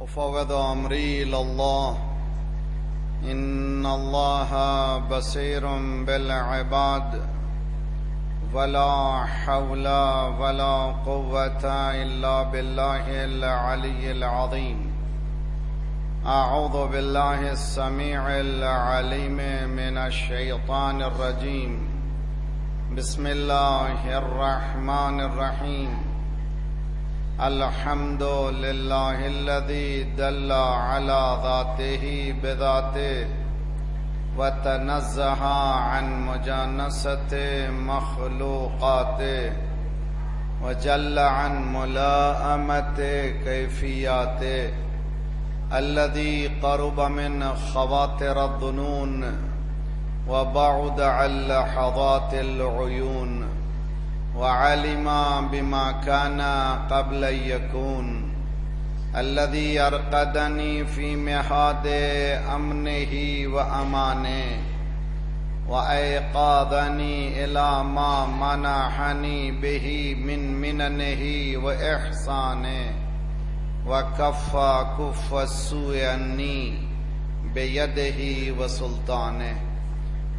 أفوض أمري إلى الله إن الله بصير بالعباد ولا حول ولا قوة إلا بالله العلي العظيم. أعوذ بالله السميع العليم من الشيطان الرجيم. بسم الله الرحمن الرحيم. الحمد لله الذي دل على ذاته بذاته وتنزه عن مجانسة مخلوقاته وجل عن ملائمة كيفياته الذي قرب من خواطر الظنون وبعد عن لحظات العيون وعلم بما كان قبل أن يكون الذي أرقدني في مهاد أمنه وأمانه وأيقظني إلى ما منحني به من مننه وإحسانه وكف كف السوء عني بيده وسلطانه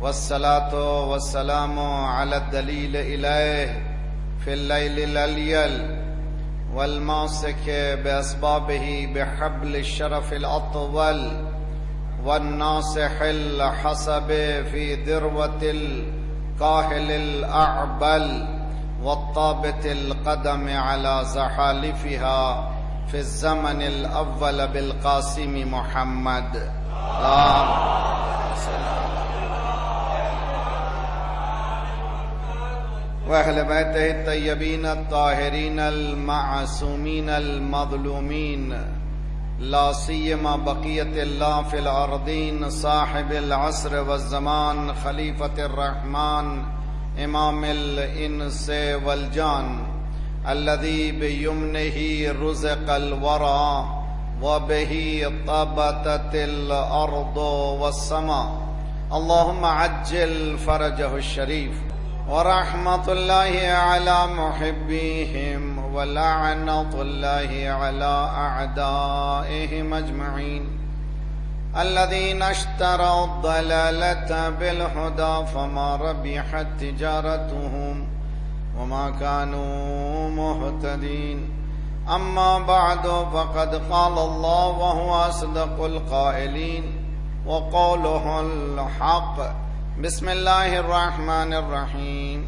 والصلاة والسلام على الدليل إليه في الليل الأليل والماسك بأسبابه بحبل الشرف الأطول والناصح الحسب في ذروة الكاهل الأعبل والطابت القدم على زحالفها في الزمن الأول بالقاسم محمد. وأهل بيته الطيبين الطاهرين المعصومين المظلومين لا سيما بقية الله في الأرضين صاحب العصر والزمان خليفة الرحمن إمام الإنس والجان الذي بيمنه رزق الورى وبه طبتت الأرض والسماء. اللهم عجل فرجه الشريف ورحمة الله على محبيهم ولعنة الله على أعدائهم أجمعين الذين اشتروا الضلالة بالهدى فما ربحت تجارتهم وما كانوا مهتدين. أما بعد فقد قال الله وهو أصدق القائلين وقوله الحق. بسم الله الرحمن الرحيم.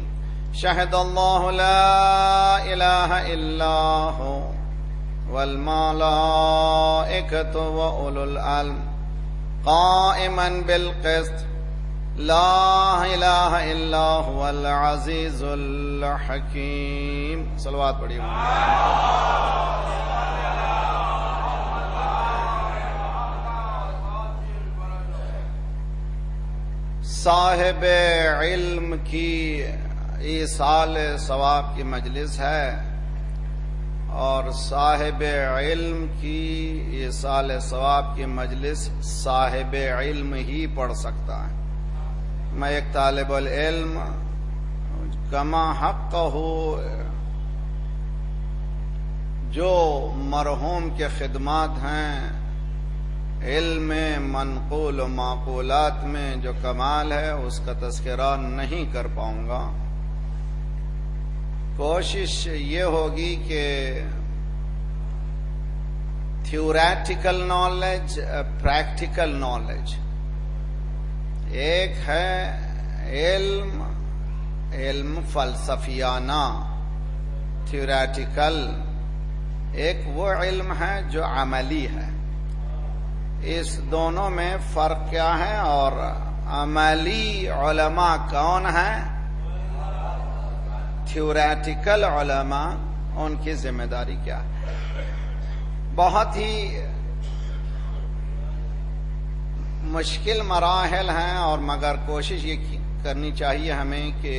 شهد الله لا إله إلا هو والملائكة وأولو العلم قائما بالقسط لا إله إلا هو العزيز الحكيم. صلوات پڑھیے. صاحب علم کی ایصال ثواب کی مجلس ہے اور صاحب علم کی ایصال ثواب کی مجلس صاحب علم ہی پڑھ سکتا ہے. میں ایک طالب العلم کما حق ہو جو مرحوم کے خدمات ہیں علم منقول و معقولات میں جو کمال ہے اس کا تذکرہ نہیں کر پاؤں گا. کوشش یہ ہوگی کہ تھیوریٹیکل نالج پریکٹیکل نالج ایک ہے علم فلسفیانہ تھیوریٹیکل، ایک وہ علم ہے جو عملی ہے. اس دونوں میں فرق کیا ہے اور عملی علماء کون ہیں؟ تھیوریٹیکل علماء ان کی ذمہ داری کیا ہے؟ بہت ہی مشکل مراحل ہیں اور مگر کوشش یہ کرنی چاہیے ہمیں کہ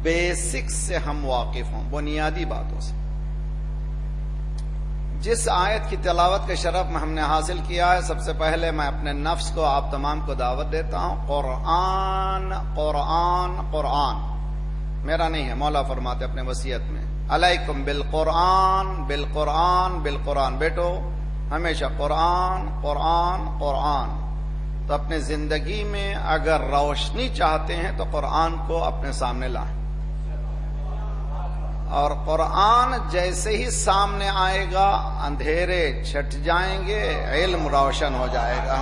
بیسکس سے ہم واقف ہوں، بنیادی باتوں سے. جس آیت کی تلاوت کے شرف میں ہم نے حاصل کیا ہے، سب سے پہلے میں اپنے نفس کو آپ تمام کو دعوت دیتا ہوں. قرآن قرآن قرآن میرا نہیں ہے، مولا فرماتے اپنے وصیت میں علیکم بالقرآن بالقرآن بالقرآن. بیٹو ہمیشہ قرآن قرآن قرآن. تو اپنے زندگی میں اگر روشنی چاہتے ہیں تو قرآن کو اپنے سامنے لائیں، اور قرآن جیسے ہی سامنے آئے گا اندھیرے چھٹ جائیں گے، علم روشن ہو جائے گا.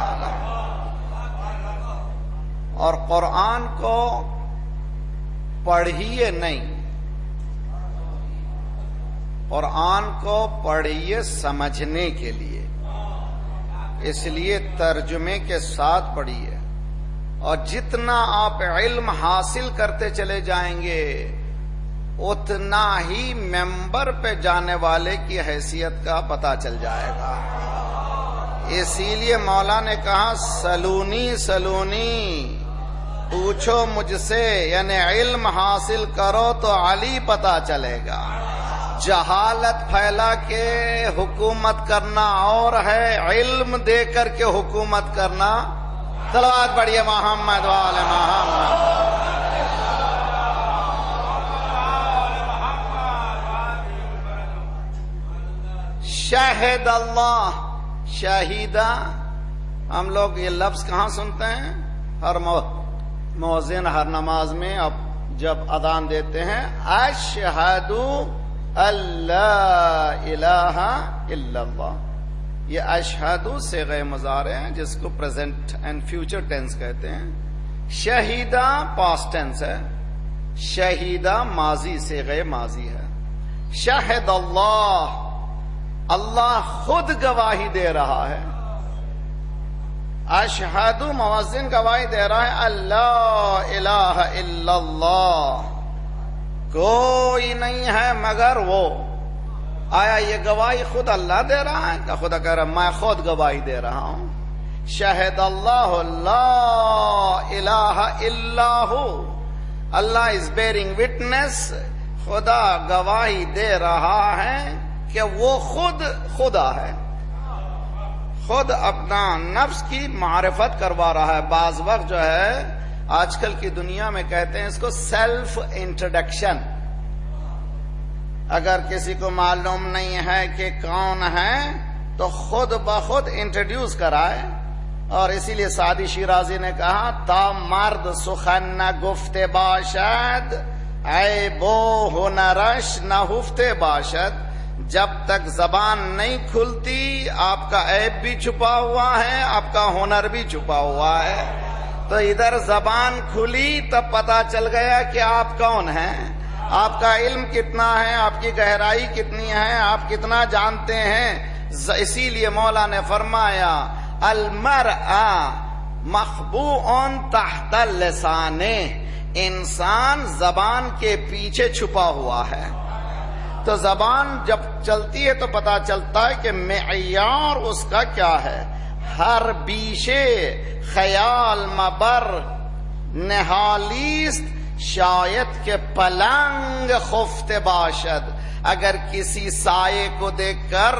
اور قرآن کو پڑھیے نہیں، قرآن کو پڑھیے سمجھنے کے لیے، اس لیے ترجمے کے ساتھ پڑھیے. اور جتنا آپ علم حاصل کرتے چلے جائیں گے اتنا ہی ممبر پہ جانے والے کی حیثیت کا پتہ چل جائے گا. اسی لیے مولا نے کہا سلونی سلونی، پوچھو مجھ سے، یعنی علم حاصل کرو تو علی پتہ چلے گا. جہالت پھیلا کے حکومت کرنا اور ہے، علم دے کر کے حکومت کرنا. صلوات پڑھیے محمد وآل محمد. شاہد اللہ، شاہدہ، ہم لوگ یہ لفظ کہاں سنتے ہیں؟ ہر مؤذن ہر نماز میں اب جب اذان دیتے ہیں اشہد اللہ الہ الا اللہ. یہ اشہد صیغہ مضارع ہے جس کو پریزنٹ اینڈ فیوچر ٹینس کہتے ہیں. شہیدہ پاسٹ ٹینس ہے، شہیدہ ماضی صیغہ ماضی ہے. شاہد اللہ، اللہ خود گواہی دے رہا ہے. اشہد مؤذن گواہی دے رہا ہے اللہ الہ الا اللہ، کوئی نہیں ہے مگر وہ. آیا یہ گواہی خود اللہ دے رہا ہے؟ کہ خدا کہہ رہا میں خود گواہی دے رہا ہوں. شہد اللہ لا الہ الا ہو، اللہ از بیئرنگ وٹنس، خدا گواہی دے رہا ہے کہ وہ خود خدا ہے، خود اپنا نفس کی معرفت کروا رہا ہے. بعض وقت جو ہے آج کل کی دنیا میں کہتے ہیں اس کو سیلف انٹروڈکشن. اگر کسی کو معلوم نہیں ہے کہ کون ہے تو خود بخود انٹروڈیوس کرائے. اور اسی لیے سعدی شیرازی نے کہا تا مرد سخن نہ گفتے باشد عیب و ہنرش نہ ہفتے باشد. جب تک زبان نہیں کھلتی آپ کا عیب بھی چھپا ہوا ہے، آپ کا ہنر بھی چھپا ہوا ہے. تو ادھر زبان کھلی تب پتا چل گیا کہ آپ کون ہیں، آپ کا علم کتنا ہے، آپ کی گہرائی کتنی ہے، آپ کتنا جانتے ہیں. اسی لیے مولا نے فرمایا المرء مخبوء تحت اللسان، انسان زبان کے پیچھے چھپا ہوا ہے. تو زبان جب چلتی ہے تو پتا چلتا ہے کہ معیار اس کا کیا ہے. ہر بیشے خیال مبر نہالیست شاید کے پلنگ خفت باشد. اگر کسی سائے کو دیکھ کر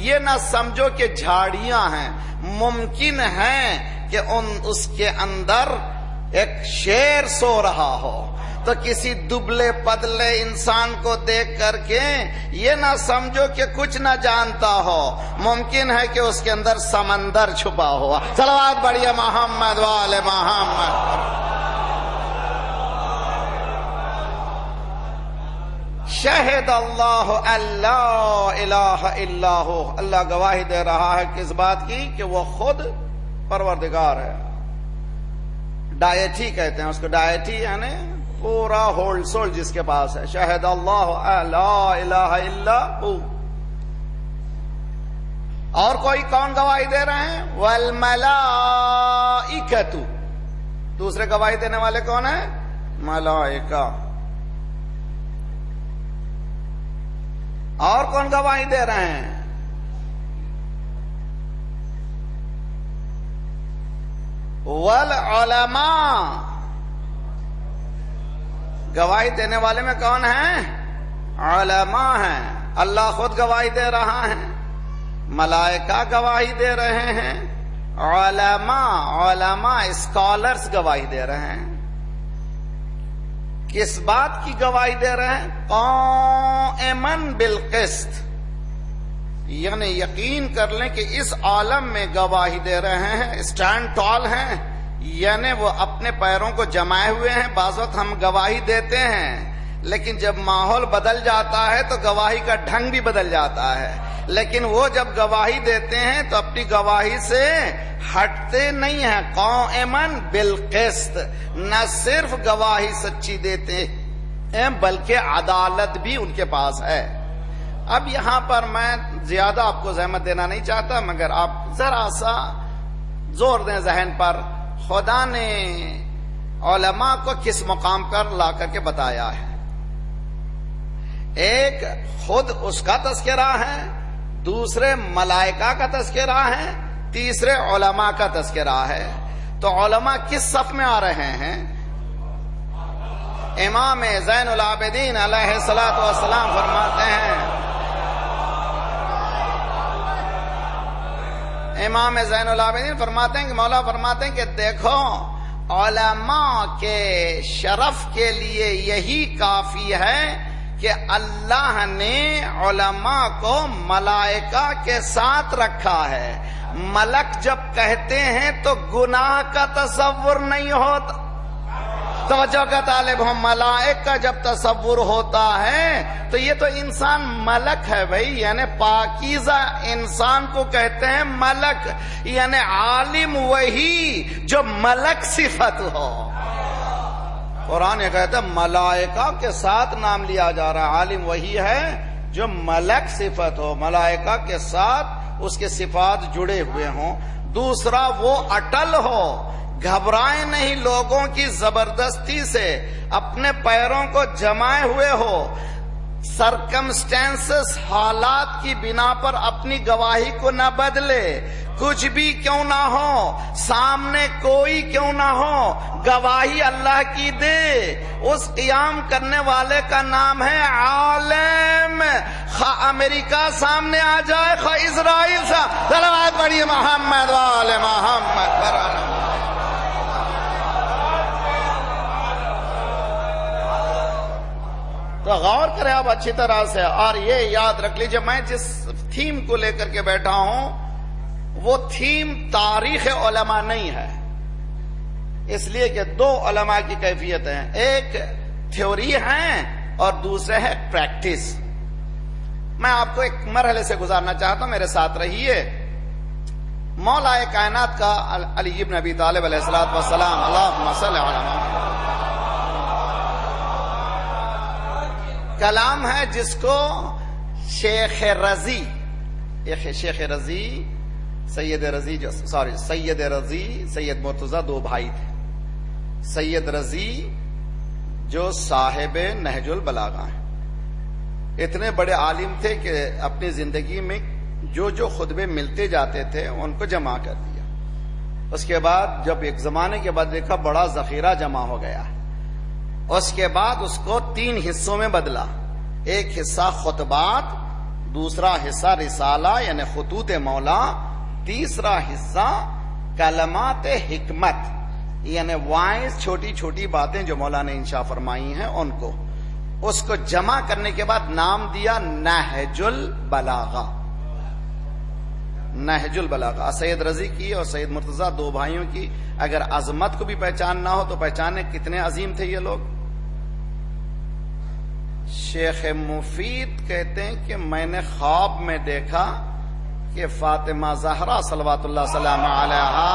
یہ نہ سمجھو کہ جھاڑیاں ہیں، ممکن ہے کہ اس کے اندر ایک شیر سو رہا ہو. تو کسی دبلے پتلے انسان کو دیکھ کر کے یہ نہ سمجھو کہ کچھ نہ جانتا ہو، ممکن ہے کہ اس کے اندر سمندر چھپا ہوا. صلوات پڑھیے محمد وآل محمد. شہد اللہ اللہ الہ الا ہو، اللہ گواہی دے رہا ہے کس بات کی؟ کہ وہ خود پروردگار ہے. ڈائٹی کہتے ہیں اس کو، ڈائٹی یعنی پورا ہول سول جس کے پاس ہے. شہد اللہ لا الہ الا ہو. اور کوئی کون گواہی دے رہے ہیں؟ والملائکۃ، دوسرے گواہی دینے والے کون ہیں؟ ملائکہ. اور کون گواہی دے رہے ہیں؟ والعلماء، گواہی دینے والے میں کون ہیں؟ علماء ہیں. اللہ خود گواہی دے رہا ہے، ملائکہ گواہی دے رہے ہیں، علماء اسکالرز گواہی دے رہے ہیں. کس بات کی گواہی دے رہے ہیں؟ قائماً بالقسط، یعنی یقین کر لیں کہ اس عالم میں گواہی دے رہے ہیں، اسٹینڈ ٹال ہیں، یعنی وہ اپنے پیروں کو جمائے ہوئے ہیں. بعض وقت ہم گواہی دیتے ہیں لیکن جب ماحول بدل جاتا ہے تو گواہی کا ڈھنگ بھی بدل جاتا ہے. لیکن وہ جب گواہی دیتے ہیں تو اپنی گواہی سے ہٹتے نہیں ہیں. قائماً بالقسط، نہ صرف گواہی سچی دیتے ہیں بلکہ عدالت بھی ان کے پاس ہے. اب یہاں پر میں زیادہ آپ کو زحمت دینا نہیں چاہتا، مگر آپ ذرا سا زور دیں ذہن پر. خدا نے علماء کو کس مقام پر لا کر کے بتایا ہے. ایک خود اس کا تذکرہ ہے، دوسرے ملائکہ کا تذکرہ ہے، تیسرے علماء کا تذکرہ ہے. تو علماء کس صف میں آ رہے ہیں؟ امام زین العابدین علیہ الصلوۃ والسلام فرماتے ہیں، امام زین العابدین فرماتے ہیں کہ مولا فرماتے ہیں کہ دیکھو علماء کے شرف کے لیے یہی کافی ہے کہ اللہ نے علماء کو ملائکہ کے ساتھ رکھا ہے. ملک جب کہتے ہیں تو گناہ کا تصور نہیں ہوتا. توجہ کا طالب ہو، ملائک کا جب تصور ہوتا ہے تو یہ تو انسان ملک ہے بھائی، یعنی پاکیزہ انسان کو کہتے ہیں ملک، یعنی عالم وہی جو ملک صفت ہو. قرآن یہ کہتا ہے ملائکہ کے ساتھ نام لیا جا رہا ہے، عالم وہی ہے جو ملک صفت ہو، ملائکہ کے ساتھ اس کے صفات جڑے ہوئے ہوں. دوسرا وہ اٹل ہو، گھبرائے نہیں لوگوں کی زبردستی سے، اپنے پیروں کو جمائے ہوئے ہو، سرکمسٹینسز حالات کی بنا پر اپنی گواہی کو نہ بدلے. کچھ بھی کیوں نہ ہو، سامنے کوئی کیوں نہ ہو، گواہی اللہ کی دے. اس قیام کرنے والے کا نام ہے عالم. خواہ امریکہ سامنے آ جائے، خواہ اسرائیل سے. صلوات پڑھیے محمد وآل محمد. تو غور کریں آپ اچھی طرح سے، اور یہ یاد رکھ لیجئے میں جس تھیم کو لے کر کے بیٹھا ہوں وہ تھیم تاریخ علماء نہیں ہے، اس لیے کہ دو علماء کی کیفیت ہیں، ایک تھیوری ہیں اور دوسرے ہے پریکٹس. میں آپ کو ایک مرحلے سے گزارنا چاہتا ہوں، میرے ساتھ رہیے. مولا کائنات کا علی بن ابی طالب علیہ الصلوۃ والسلام، اللہم صل علی محمد، کلام ہے جس کو شیخ رضی سید رضی سید مرتضی دو بھائی تھے. سید رضی جو صاحب نہج البلاغہ ہیں، اتنے بڑے عالم تھے کہ اپنی زندگی میں جو خطبے ملتے جاتے تھے ان کو جمع کر دیا. اس کے بعد جب ایک زمانے کے بعد دیکھا بڑا ذخیرہ جمع ہو گیا، اس کے بعد اس کو 3 حصوں میں بدلا. ایک حصہ خطبات، دوسرا حصہ رسالہ یعنی خطوط مولا، تیسرا حصہ کلمات حکمت یعنی وائز، چھوٹی چھوٹی باتیں جو مولا نے انشاء فرمائی ہیں ان کو. اس کو جمع کرنے کے بعد نام دیا نہج البلاغہ. نہج البلاغہ سید رضی کی اور سید مرتضی دو بھائیوں کی اگر عظمت کو بھی پہچان نہ ہو تو پہچانے کتنے عظیم تھے یہ لوگ. شیخ مفید کہتے ہیں کہ میں نے خواب میں دیکھا کہ فاطمہ زہرا صلوات اللہ سلام علیہا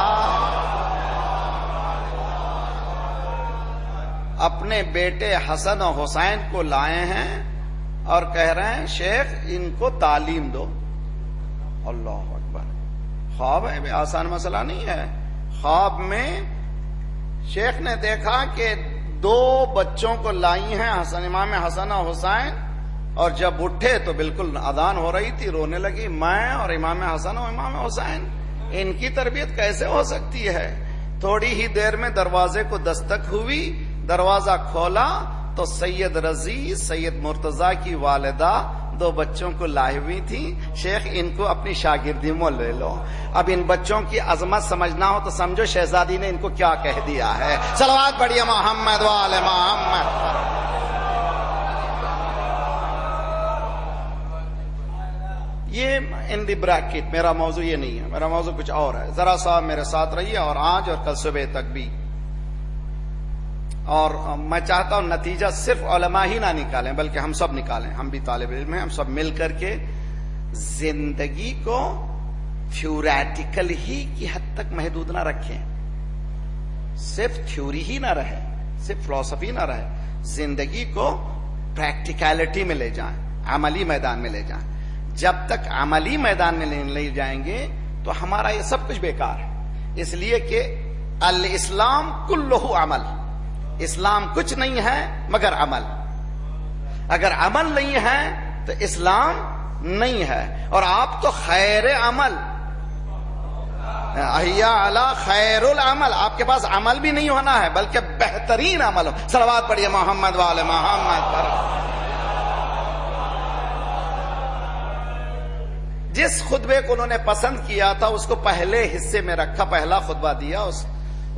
اپنے بیٹے حسن و حسین کو لائے ہیں اور کہہ رہے ہیں شیخ ان کو تعلیم دو. اللہ اکبر. خواب ہے بھی آسان مسئلہ نہیں ہے. خواب میں شیخ نے دیکھا کہ 2 بچوں کو لائی ہیں امام حسن و حسین، اور جب اٹھے تو بالکل اذان ہو رہی تھی، رونے لگی. میں اور امام حسن و امام حسین، ان کی تربیت کیسے ہو سکتی ہے؟ تھوڑی ہی دیر میں دروازے کو دستک ہوئی، دروازہ کھولا تو سید رضی سید مرتضی کی والدہ 2 بچوں کو لائے ہوئی تھی. شیخ ان کو اپنی شاگردی میں لے لو. اب ان بچوں کی عظمت سمجھنا ہو تو سمجھو شہزادی نے ان کو کیا کہہ دیا ہے. صلوات پڑھیے محمد وآل محمد. یہ ان دی بریکٹ، میرا موضوع یہ نہیں ہے، میرا موضوع کچھ اور ہے. ذرا سا میرے ساتھ رہیے، اور آج اور کل صبح تک بھی. اور میں چاہتا ہوں نتیجہ صرف علماء ہی نہ نکالیں بلکہ ہم سب نکالیں. ہم بھی طالب علم ہیں، ہم سب مل کر کے زندگی کو تھیوریٹیکل ہی کی حد تک محدود نہ رکھیں. صرف تھیوری ہی نہ رہے، صرف فلسفی نہ رہے، زندگی کو پریکٹیکلٹی میں لے جائیں، عملی میدان میں لے جائیں. جب تک عملی میدان میں نہیں لے جائیں گے تو ہمارا یہ سب کچھ بیکار ہے. اس لیے کہ الاسلام کلہ عمل، اسلام کچھ نہیں ہے مگر عمل. اگر عمل نہیں ہے تو اسلام نہیں ہے. اور آپ تو خیر عمل، احیا علی خیر العمل، آپ کے پاس عمل بھی نہیں ہونا ہے بلکہ بہترین عمل ہو. صلوات پڑھیے محمد وعلی محمد پر. جس خطبے کو انہوں نے پسند کیا تھا اس کو پہلے حصے میں رکھا، پہلا خطبہ دیا.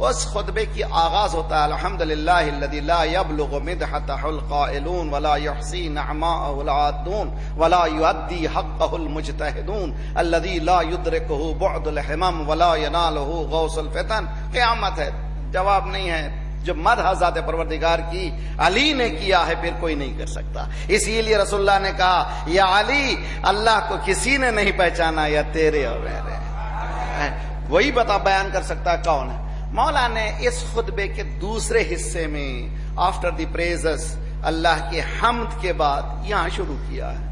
اس خطبے کی آغاز ہوتا ہے الحمدللہ الذی لا یبلغ مدحتہ القائلون ولا یحصی نعماءہ العادون ولا یؤدی حقہ المجتہدون الذی لا یدرکہ بعد الحمم ولا ینالہ غوث الفتن. قیامت ہے، جواب نہیں ہے. جو مدح ذات پروردگار کی علی نے کیا ہے پھر کوئی نہیں کر سکتا. اسی لیے رسول اللہ نے کہا یا علی، اللہ کو کسی نے نہیں پہچانا یا تیرے اور میرے، وہی بیان کر سکتا ہے کون ہے. مولا نے اس خطبے کے دوسرے حصے میں آفٹر دی پریزز، اللہ کی حمد کے بعد یہاں شروع کیا ہے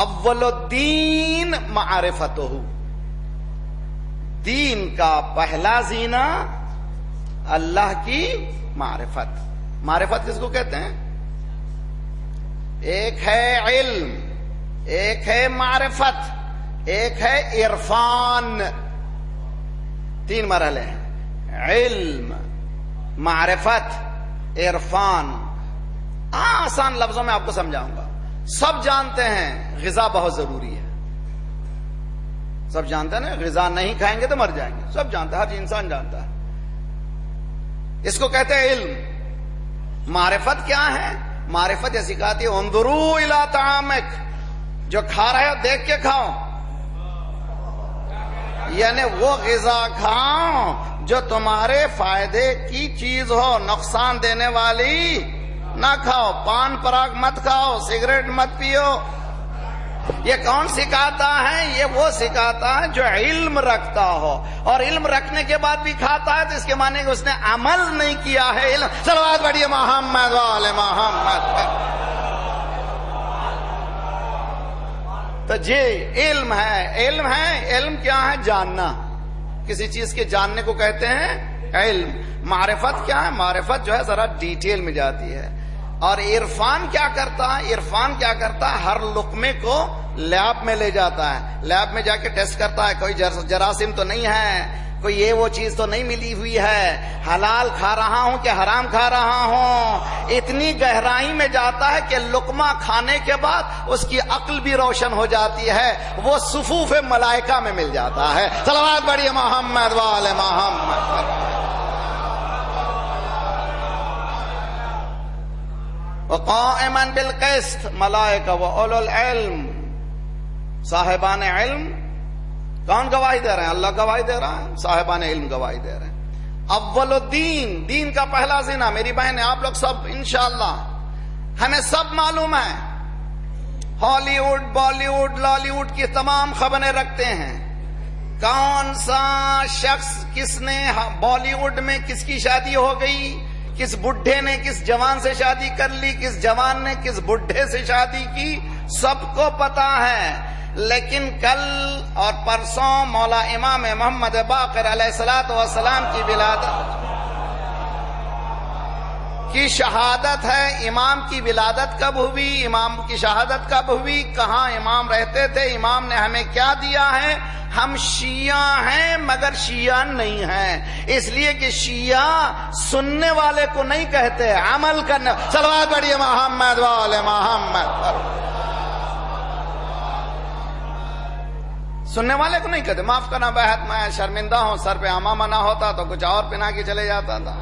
اول الدین معرفتہ. دین کا پہلا زینہ اللہ کی معرفت. معرفت کس کو کہتے ہیں؟ ایک ہے علم، ایک ہے معرفت، ایک ہے عرفان. تین مرحلے ہیں، علم، معرفت، عرفان. آسان لفظوں میں آپ کو سمجھاؤں گا. سب جانتے ہیں غذا بہت ضروری ہے، سب جانتے ہیں نا، غذا نہیں کھائیں گے تو مر جائیں گے. سب جانتے ہیں، ہر انسان جانتا ہے. اس کو کہتے ہیں علم. معرفت کیا ہے؟ معرفت یہ سکھاتی ہے انظروا الی طعامک، جو کھا رہے ہو دیکھ کے کھاؤ، یعنی وہ غذا کھاؤ جو تمہارے فائدے کی چیز ہو، نقصان دینے والی نہ کھاؤ. پان پراگ مت کھاؤ، سگریٹ مت پیو. یہ کون سکھاتا ہے؟ یہ وہ سکھاتا ہے جو علم رکھتا ہو. اور علم رکھنے کے بعد بھی کھاتا ہے تو اس کے معنی کہ اس نے عمل نہیں کیا ہے. علم. صلوات پڑھیے محمد وعلی محمد. تو جی علم ہے. علم ہے، علم کیا ہے؟ جاننا. کسی چیز کے جاننے کو کہتے ہیں علم. معرفت کیا ہے؟ معرفت جو ہے ذرا ڈیٹیل میں جاتی ہے. اور عرفان کیا کرتا ہے؟ عرفان کیا کرتا ہے؟ ہر لقمے کو لیب میں لے جاتا ہے، لیب میں جا کے ٹیسٹ کرتا ہے کوئی جراثیم تو نہیں ہے، کوئی یہ وہ چیز تو نہیں ملی ہوئی ہے، حلال کھا رہا ہوں کہ حرام کھا رہا ہوں. اتنی گہرائی میں جاتا ہے کہ لقمہ کھانے کے بعد اس کی عقل بھی روشن ہو جاتی ہے، وہ صفوف ملائکہ میں مل جاتا ہے. صلوات پڑھیے محمد وعلی محمد. وقائما بالقسط، ملائکہ و اولو العلم، صاحبان علم. کون گواہی دے رہے ہیں؟ اللہ گواہی دے رہا ہے، صاحبان علم گواہی دے رہے ہیں. اول الدین، دین کا پہلا زینہ. میری بہنیں، آپ لوگ سب انشاءاللہ، ہمیں سب معلوم ہے Hollywood, Bollywood, Lollywood کی تمام خبریں رکھتے ہیں. کون سا شخص کس نے بالی ووڈ میں کس کی شادی ہو گئی، کس بڈھے نے کس جوان سے شادی کر لی، کس جوان نے کس بڈھے سے شادی کی، سب کو پتا ہے. لیکن کل اور پرسوں مولا امام محمد باقر علیہ الصلوۃ والسلام کی ولادت کی شہادت ہے. امام کی ولادت کب ہوئی، امام کی شہادت کب ہوئی، کہاں امام رہتے تھے، امام نے ہمیں کیا دیا ہے. ہم شیعہ ہیں مگر شیعہ نہیں ہیں، اس لیے کہ شیعہ سننے والے کو نہیں کہتے، عمل کرنے. صلوات پڑھیے محمد وعلی محمد. سننے والے کو نہیں کہتے. معاف کرنا بہت میں شرمندہ ہوں، سر پہ امامہ نہ ہوتا تو کچھ اور پہنا کے چلے جاتا تھا.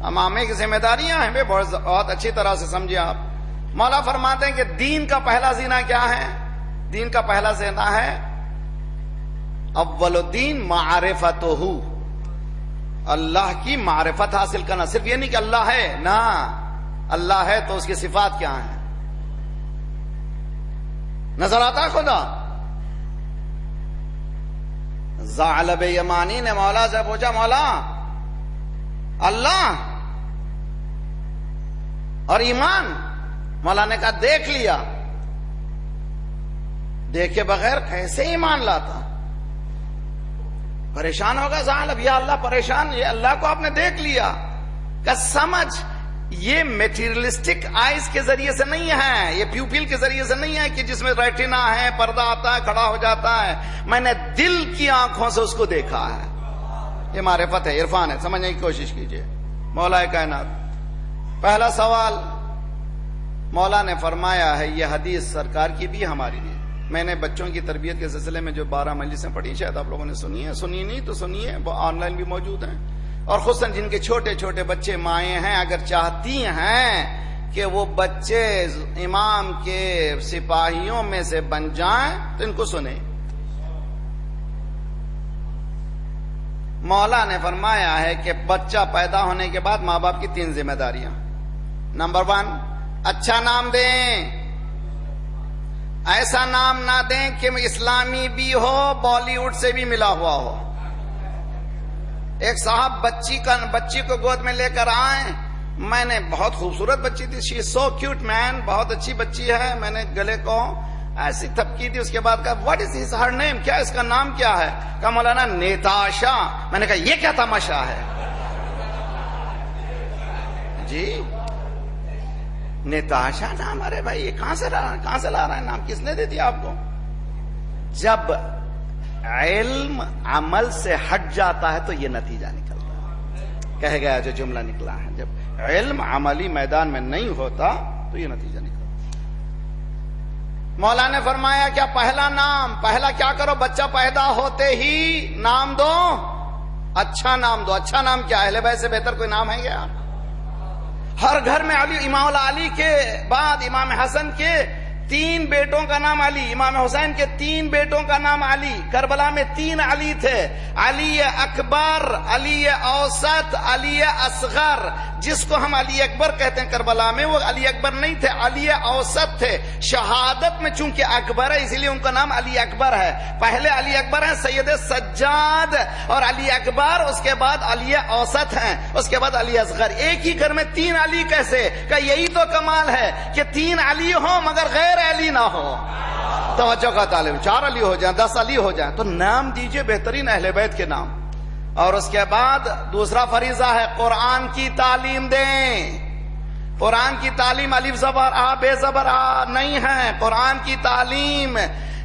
امامے کی ذمہ داریاں ہیں، بہت اچھی طرح سے سمجھے آپ. مولا فرماتے ہیں کہ دین کا پہلا زینہ کیا ہے؟ دین کا پہلا زینہ ہے اول الدین معرفتہ، اللہ کی معرفت حاصل کرنا. صرف یہ نہیں کہ اللہ ہے، نہ اللہ ہے تو اس کی صفات کیا ہیں. نظر آتا ہے خدا؟ ثعلب یمانی نے مولا سے پوچھا، مولا اللہ اور ایمان؟ مولا نے کہا دیکھ لیا. دیکھے بغیر کیسے ایمان لاتا؟ پریشان ہوگا ثعلب، یا اللہ پریشان، یہ اللہ کو آپ نے دیکھ لیا. کہ سمجھ یہ میٹیریلسٹک آئیز کے ذریعے سے نہیں ہے، یہ پیوپل کے ذریعے سے نہیں ہے کہ جس میں ریٹنا ہے، پردہ آتا ہے، کھڑا ہو جاتا ہے. میں نے دل کی آنکھوں سے اس کو دیکھا ہے. یہ معرفت ہے، عرفان ہے. سمجھنے کی کوشش کیجئے. مولا کائنات، پہلا سوال مولا نے فرمایا ہے، یہ حدیث سرکار کی بھی ہماری بھی. میں نے بچوں کی تربیت کے سلسلے میں جو 12 مجلسیں پڑھی، شاید آپ لوگوں نے سنی ہے، سنی نہیں تو سنیے، وہ آن لائن بھی موجود ہیں. اور خصوصاً جن کے چھوٹے چھوٹے بچے مائیں ہیں، اگر چاہتی ہیں کہ وہ بچے امام کے سپاہیوں میں سے بن جائیں تو ان کو سنیں. مولا نے فرمایا ہے کہ بچہ پیدا ہونے کے بعد ماں باپ کی 3 ذمہ داریاں. نمبر 1، اچھا نام دیں. ایسا نام نہ دیں کہ اسلامی بھی ہو، بالی ووڈ سے بھی ملا ہوا ہو. ایک صاحب بچی کو گود میں لے کر آئے. میں نے بہت خوبصورت بچی تھی، شی از سو کیوٹ مین، بہت اچھی بچی ہے. میں نے گلے کو ایسی تھپکی تھی. اس کے بعد کہا واٹ از ہز ہر نیم، کیا اس کا نام کیا ہے؟ کہا مولانا نیتاشا. میں نے کہا یہ کیا تماشا ہے جی، نیتاشا نام؟ ارے بھائی یہ کہاں سے لا رہا ہے نام؟ کس نے دے دیا آپ کو؟ جب علم عمل سے ہٹ جاتا ہے تو یہ نتیجہ نکلتا ہے. کہہ گیا جو جملہ نکلا ہے، جب علم عملی میدان میں نہیں ہوتا تو یہ نتیجہ نکلتا ہے. مولا نے فرمایا کیا پہلا نام، پہلا کیا کرو، بچہ پیدا ہوتے ہی نام دو، اچھا نام دو. اچھا نام کیا؟ اہل بیت سے بہتر کوئی نام ہے کیا؟ ہر گھر میں علی، امام علی کے بعد امام حسن کے 3 بیٹوں کا نام علی، امام حسین کے 3 بیٹوں کا نام علی. کربلا میں 3 علی تھے، علی اکبر، علی اوسط، علی اصغر. جس کو ہم علی اکبر کہتے ہیں کربلا میں، وہ علی اکبر نہیں تھے، علی اوسط تھے. شہادت میں چونکہ اکبر ہے اسی لیے ان کا نام علی اکبر ہے. پہلے علی اکبر ہیں سید سجاد اور علی اکبر، اس کے بعد علی اوسط ہیں، اس کے بعد علی اصغر. ایک ہی گھر میں 3 علی کیسے؟ کہ یہی تو کمال ہے کہ 3 علی ہوں مگر غیر علی نہ ہو. توجہ کا طالب، 4 علی ہو جائیں، 10 علی ہو جائیں تو نام دیجئے بہترین اہل بیت کے نام. اور اس کے بعد دوسرا فریضہ ہے قرآن کی تعلیم دیں. قرآن کی تعلیم الف زبر آ بے زبر آ نہیں ہے. قرآن کی تعلیم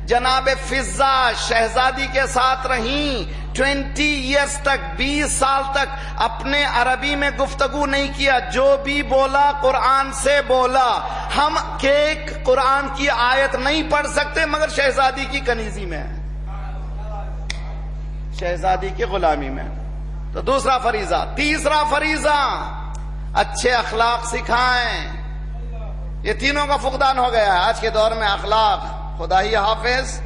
جناب فضہ شہزادی کے ساتھ رہیں 20 ایئرز تک، 20 سال تک اپنے عربی میں گفتگو نہیں کیا، جو بھی بولا قرآن سے بولا. ہم قرآن کی آیت نہیں پڑھ سکتے مگر شہزادی کی کنیزی میں، شہزادی کی غلامی میں. تو دوسرا فریضہ. تیسرا فریضہ اچھے اخلاق سکھائیں. یہ تینوں کا فقدان ہو گیا ہے آج کے دور میں. اخلاق خدا ہی حافظ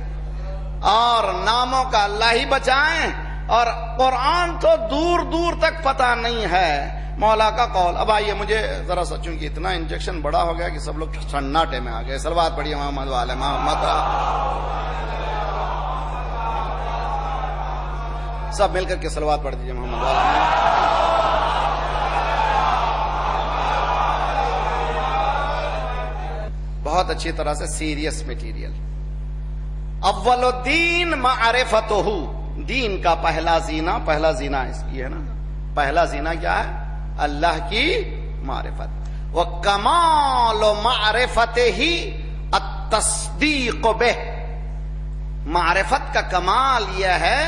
اور ناموں کا اللہ ہی بچائیں، اور قرآن تو دور دور تک پتہ نہیں ہے. مولا کا قول. اب آئیے مجھے ذرا سا، چونکہ اتنا انجیکشن بڑا ہو گیا کہ سب لوگ سناٹے میں آ گئے. صلوات پڑھیے محمد والے محمد. سب مل کر کے صلوات پڑھ دیجیے محمد والے. بہت اچھی طرح سے سیریس میٹیریل. اول الدین معرفتہ، دین کا پہلا زینہ اس کی ہے نا. پہلا زینہ کیا ہے؟ اللہ کی معرفت. وکمال معرفتہ التصدیق بہ. معرفت کا کمال یہ ہے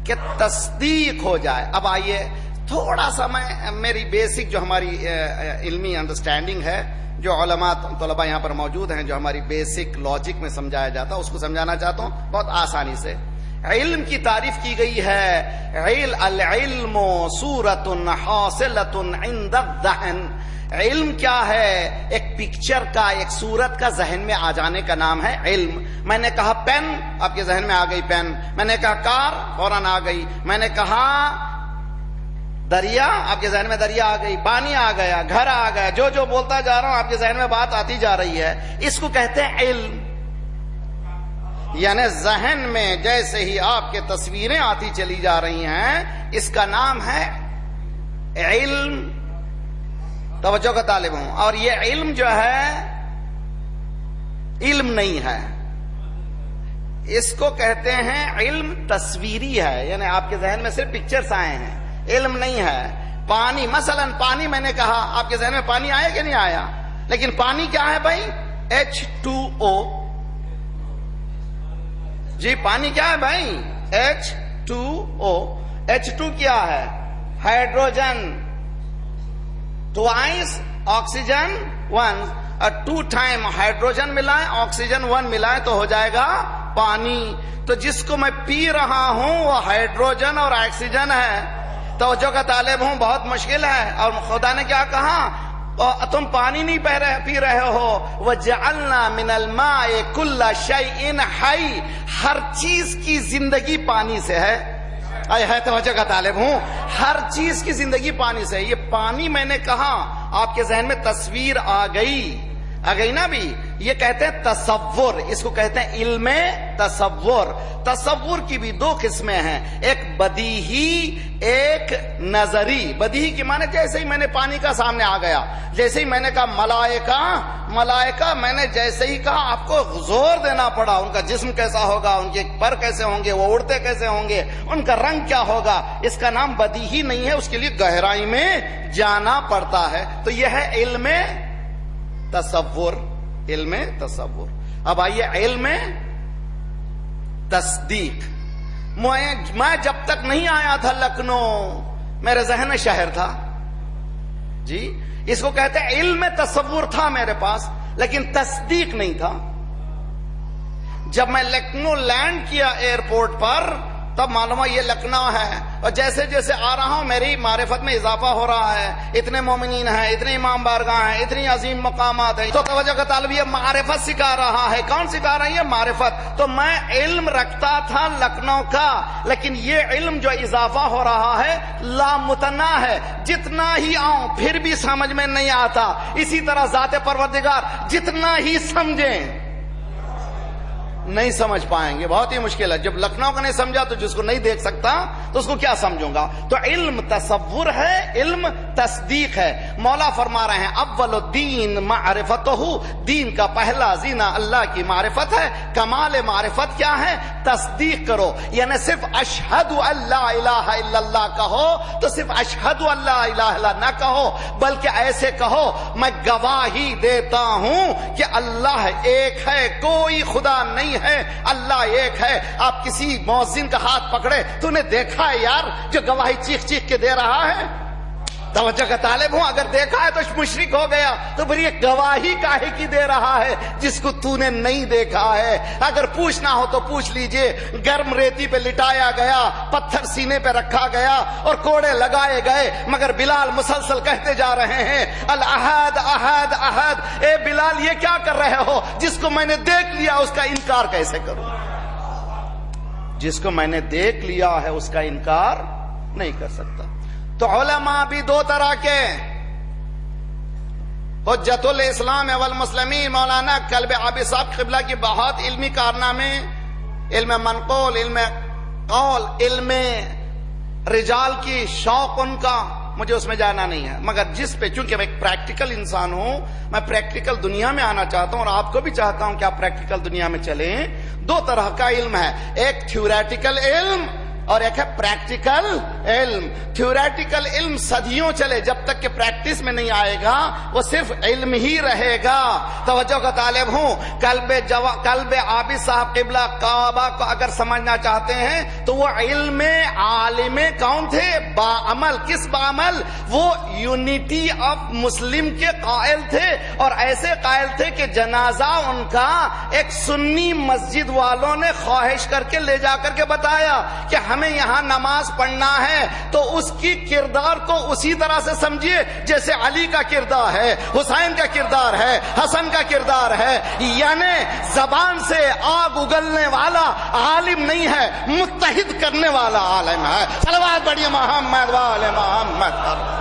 کہ تصدیق ہو جائے. اب آئیے تھوڑا سا میں میری بیسک جو ہماری علمی انڈرسٹینڈنگ ہے، جو علماء طلباء یہاں پر موجود ہیں، جو ہماری بیسک لاجک میں سمجھایا جاتا ہے، اس کو سمجھانا چاہتا ہوں بہت آسانی سے. علم کی تعریف کی گئی ہے، العلم صورت حاصلۃ عند الذہن. علم کیا ہے؟ ایک پکچر کا، ایک صورت کا ذہن میں آ جانے کا نام ہے علم. میں نے کہا پین، آپ کے ذہن میں آ گئی پین. میں نے کہا کار، فوراً آ گئی. میں نے کہا دریا، آپ کے ذہن میں دریا آ گئی. پانی آ گیا، گھر آ گیا. جو جو بولتا جا رہا ہوں آپ کے ذہن میں بات آتی جا رہی ہے. اس کو کہتے ہیں علم. یعنی ذہن میں جیسے ہی آپ کے تصویریں آتی چلی جا رہی ہیں، اس کا نام ہے علم. توجہ کا طالب ہوں. اور یہ علم جو ہے علم نہیں ہے، اس کو کہتے ہیں علم تصویری ہے. یعنی آپ کے ذہن میں صرف پکچرز آئے ہیں، علم نہیں ہے. پانی، مثلا پانی، میں نے کہا آپ کے ذہن میں پانی آیا کہ نہیں آیا؟ لیکن پانی کیا ہے بھائی؟ H2O. جی پانی کیا ہے بھائی؟ H2O. H2 کیا ہے؟ ہائیڈروجن. ٹوائس آکسیجن 1، اور 2 ٹائم ہائیڈروجن ملائے آکسیجن 1 ملائے تو ہو جائے گا پانی. تو جس کو میں پی رہا ہوں وہ ہائیڈروجن اور آکسیجن ہے. توجہ کا طالب ہوں، بہت مشکل ہے. اور خدا نے کیا کہا؟ تم پانی نہیں پی رہے ہو. وَجَعَلْنَا مِنَ الْمَاءِ كُلَّ شَيْءٍ حَيٍّ. ہر چیز کی زندگی پانی سے ہے. ہے توجہ کا طالب ہوں، ہر چیز کی زندگی پانی سے ہے. یہ پانی میں نے کہا آپ کے ذہن میں تصویر آ گئی نا بھی. یہ کہتے ہیں تصور، اس کو کہتے ہیں علم تصور. تصور کی بھی 2 قسمیں ہیں، ایک بدیہی، ایک نظری. بدیہی کی معنی جیسے ہی میں نے پانی کا سامنے آ گیا، جیسے ہی میں نے کہا ملائکہ، میں نے جیسے ہی کہا آپ کو زور دینا پڑا. ان کا جسم کیسا ہوگا، ان کے پر کیسے ہوں گے، وہ اڑتے کیسے ہوں گے، ان کا رنگ کیا ہوگا. اس کا نام بدیہی نہیں ہے، اس کے لیے گہرائی میں جانا پڑتا ہے. تو یہ ہے علم تصور. علم تصور. اب آئیے علم تصدیق. میں جب تک نہیں آیا تھا لکھنؤ، میرے ذہن میں شہر تھا جی. اس کو کہتے ہیں علم تصور تھا میرے پاس، لیکن تصدیق نہیں تھا. جب میں لکھنؤ لینڈ کیا ایئرپورٹ پر، تب معلوم ہے یہ لکھنؤ ہے. اور جیسے جیسے آ رہا ہوں میری معرفت میں اضافہ ہو رہا ہے. اتنے مومنین ہیں، اتنے امام بارگاہ ہیں، اتنی عظیم مقامات ہیں. تو توجہ کا طالب یہ معرفت سکھا رہا ہے. کون سکھا رہا ہے؟ یہ معرفت. تو میں علم رکھتا تھا لکھنؤ کا، لیکن یہ علم جو اضافہ ہو رہا ہے لامتناہ ہے. جتنا ہی آؤں پھر بھی سمجھ میں نہیں آتا. اسی طرح ذات پروردگار جتنا ہی سمجھیں نہیں سمجھ پائیں گے. بہت ہی مشکل ہے. جب لکھنؤ کا نہیں سمجھا تو جس کو نہیں دیکھ سکتا تو اس کو کیا سمجھوں گا. تو علم تصور ہے، علم تصدیق ہے. مولا فرما رہے ہیں اول الدین معرفتہ، دین کا پہلا زینہ اللہ کی معرفت ہے. کمال معرفت کیا ہے؟ تصدیق کرو. یعنی صرف اشہد ان لا الہ الا اللہ کہو تو صرف اشہد ان لا الہ الا نہ کہو، بلکہ ایسے کہو میں گواہی دیتا ہوں کہ اللہ ایک ہے، کوئی خدا نہیں ہے، اللہ ایک ہے. آپ کسی مؤذن کا ہاتھ پکڑے، تو نے دیکھا ہے یار جو گواہی چیخ چیخ کے دے رہا ہے؟ توجہ کا طالب ہوں، اگر دیکھا ہے تو مشرک ہو گیا. تو پھر یہ گواہی کاہے کی دے رہا ہے جس کو تو نے نہیں دیکھا ہے؟ اگر پوچھنا ہو تو پوچھ لیجئے. گرم ریتی پہ لٹایا گیا، پتھر سینے پہ رکھا گیا اور کوڑے لگائے گئے، مگر بلال مسلسل کہتے جا رہے ہیں الاحد احد احد. اے بلال یہ کیا کر رہے ہو؟ جس کو میں نے دیکھ لیا اس کا انکار کیسے کروں؟ جس کو میں نے دیکھ لیا ہے اس کا انکار نہیں کر سکتا. تو علماء بھی 2 طرح کے. حجت الاسلام والمسلمین مولانا کلب عابد صاحب قبلہ کی بہت علمی کارنامے، علم منقول، علم قول، علم رجال کی شوق ان کا، مجھے اس میں جانا نہیں ہے. مگر جس پہ چونکہ میں ایک پریکٹیکل انسان ہوں، میں پریکٹیکل دنیا میں آنا چاہتا ہوں اور آپ کو بھی چاہتا ہوں کہ آپ پریکٹیکل دنیا میں چلیں. 2 طرح کا علم ہے، ایک تھیوریٹیکل علم اور ایک ہے پریکٹیکل علم. تھیوریٹیکل علم صدیوں چلے، جب تک کہ پریکٹس میں نہیں آئے گا وہ صرف علم ہی رہے گا. توجہ کا طالب ہوں، کلب عابد صاحب قبلہ کعبہ کو اگر سمجھنا چاہتے ہیں تو وہ علم عالم کون تھے؟ باعمل. کس باعمل؟ وہ یونٹی آف مسلم کے قائل تھے، اور ایسے قائل تھے کہ جنازہ ان کا ایک سنی مسجد والوں نے خواہش کر کے لے جا کر کے بتایا کہ ہمیں یہاں نماز پڑھنا ہے ہے تو اس کی کردار کو اسی طرح سے سمجھیے جیسے علی کا کردار ہے، حسین کا کردار ہے، حسن کا کردار ہے. یعنی زبان سے آگ اگلنے والا عالم نہیں ہے، متحد کرنے والا عالم ہے. صلوات پڑھیے محمد وآل محمد.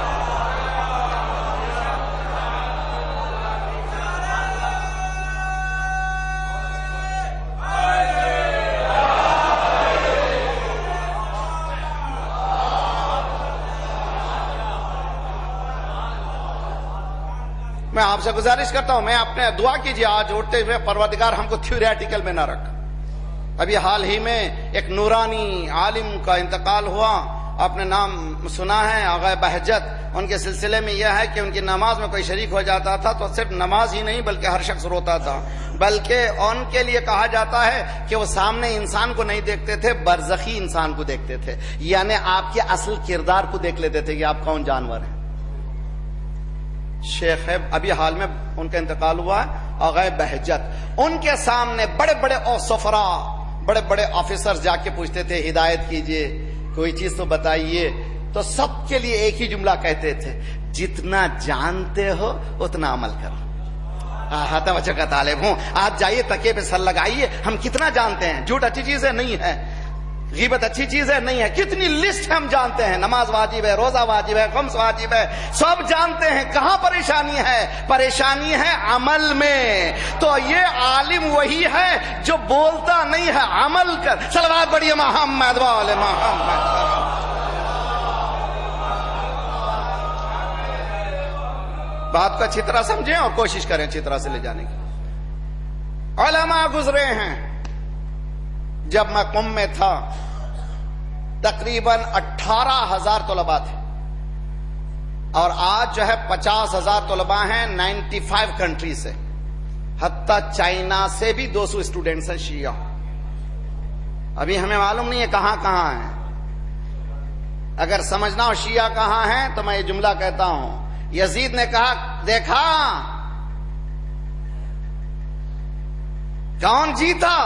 میں آپ سے گزارش کرتا ہوں، میں اپنے دعا کیجیے آج اٹھتے ہوئے پروردگار ہم کو تھیوریٹیکل میں نہ رکھ. ابھی حال ہی میں ایک نورانی عالم کا انتقال ہوا، آپ نے نام سنا ہے، آغا بہجت. ان کے سلسلے میں یہ ہے کہ ان کی نماز میں کوئی شریک ہو جاتا تھا تو صرف نماز ہی نہیں بلکہ ہر شخص روتا تھا. بلکہ ان کے لیے کہا جاتا ہے کہ وہ سامنے انسان کو نہیں دیکھتے تھے، برزخی انسان کو دیکھتے تھے. یعنی آپ کے اصل کردار کو دیکھ لیتے تھے کہ آپ کون جانور ہیں. شیخ ہے، ابھی حال میں ان کا انتقال ہوا ہے، آغا بہجت. ان کے سامنے بڑے بڑے سفرا، بڑے بڑے آفیسر جا کے پوچھتے تھے ہدایت کیجئے، کوئی چیز تو بتائیے. تو سب کے لیے ایک ہی جملہ کہتے تھے، جتنا جانتے ہو اتنا عمل کرو. توجہ کا طالب ہوں، آج جائیے تکیے پہ سر لگائیے، ہم کتنا جانتے ہیں. جھوٹ اچھی چیز ہے نہیں ہے، غیبت اچھی چیز ہے نہیں ہے. کتنی لسٹ ہم جانتے ہیں، نماز واجب ہے، روزہ واجب ہے، خمس واجب ہے، سب جانتے ہیں. کہاں پریشانی ہے؟ پریشانی ہے عمل میں. تو یہ عالم وہی ہے جو بولتا نہیں ہے، عمل کر. صلوات پڑھیے محمد وآل محمد. بات کو اچھی طرح سمجھیں اور کوشش کریں اچھی طرح سے لے جانے کی. علماء گزرے ہیں. جب میں قم میں تھا تقریباً 18,000 طلباء تھے، اور آج جو ہے 50,000 طلباء ہیں 95 کنٹری سے. حتیٰ چائنا سے بھی 200 اسٹوڈنٹس ہیں شیعہ. ابھی ہمیں معلوم نہیں ہے کہاں کہاں ہیں. اگر سمجھنا ہو شیعہ کہاں ہیں تو میں یہ جملہ کہتا ہوں. یزید نے کہا، دیکھا کون جیتا؟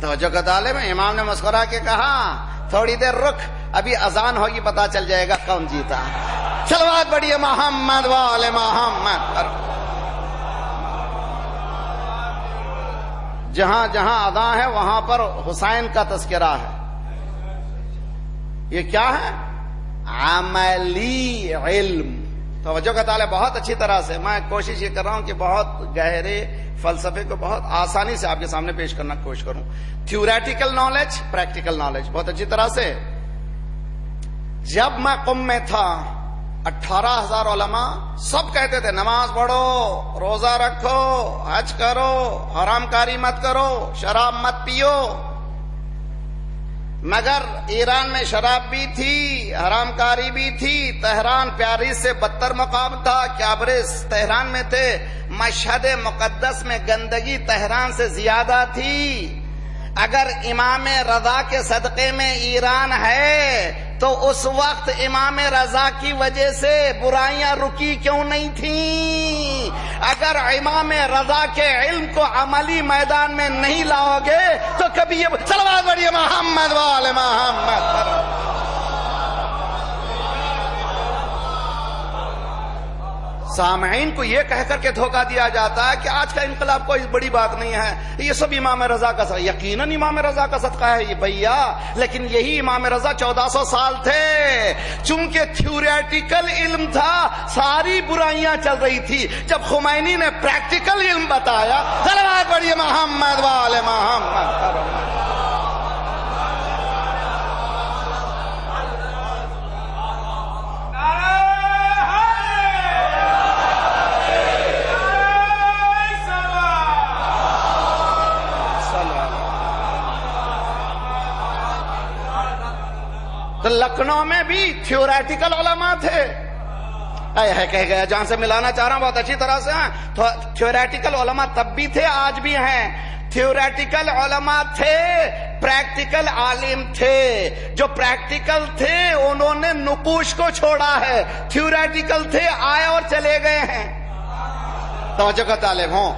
توجہ کا طالب ہے. امام نے مسکرا کے کہا، تھوڑی دیر رک، ابھی اذان ہوگی پتا چل جائے گا کون جیتا. صلوات پڑھیے محمد وآل محمد. جہاں جہاں اذان ہے وہاں پر حسین کا تذکرہ ہے. یہ کیا ہے؟ عملی علم. توجہ کا طالب بہت اچھی طرح سے. میں کوشش یہ کر رہا ہوں کہ بہت گہرے فلسفے کو بہت آسانی سے آپ کے سامنے پیش کرنا کوشش کروں. تھیوریٹیکل نالج، پریکٹیکل نالج بہت اچھی طرح سے. جب میں قم میں تھا 18,000 علماء سب کہتے تھے نماز پڑھو، روزہ رکھو، حج کرو، حرام کاری مت کرو، شراب مت پیو. مگر ایران میں شراب بھی تھی، حرام کاری بھی تھی. تہران پیرس سے بدتر مقام تھا. کیبرس تہران میں تھے. مشہد مقدس میں گندگی تہران سے زیادہ تھی. اگر امام رضا کے صدقے میں ایران ہے تو اس وقت امام رضا کی وجہ سے برائیاں رکی کیوں نہیں تھیں؟ اگر امام رضا کے علم کو عملی میدان میں نہیں لاؤ گے تو کبھی یہ. صلوات پڑھیے محمد وآل محمد. سامعین کو یہ کہہ کر کے دھوکہ دیا جاتا ہے کہ آج کا انقلاب کوئی بڑی بات نہیں ہے، یہ سب امام رضا کا صدقہ. یقیناً امام رضا کا صدقہ ہے یہ بھیا، لیکن یہی امام رضا 1400 سال تھے. چونکہ تھیوریٹیکل علم تھا ساری برائیاں چل رہی تھی. جب خمینی نے پریکٹیکل علم بتایا، صلوات پڑھیے محمد وآل محمد. تو لکھنؤ میں بھی تھیوریٹیکل علماء تھے. ہے کہہ گیا جہاں سے ملانا چاہ رہا ہوں بہت اچھی طرح سے. تھیوریٹیکل علماء تب بھی تھے، آج بھی ہیں. تھیوریٹیکل علماء تھے، پریکٹیکل عالم تھے. جو پریکٹیکل تھے انہوں نے نقوش کو چھوڑا ہے، تھیوریٹیکل تھے آئے اور چلے گئے ہیں. توجہ کا طالب ہوں.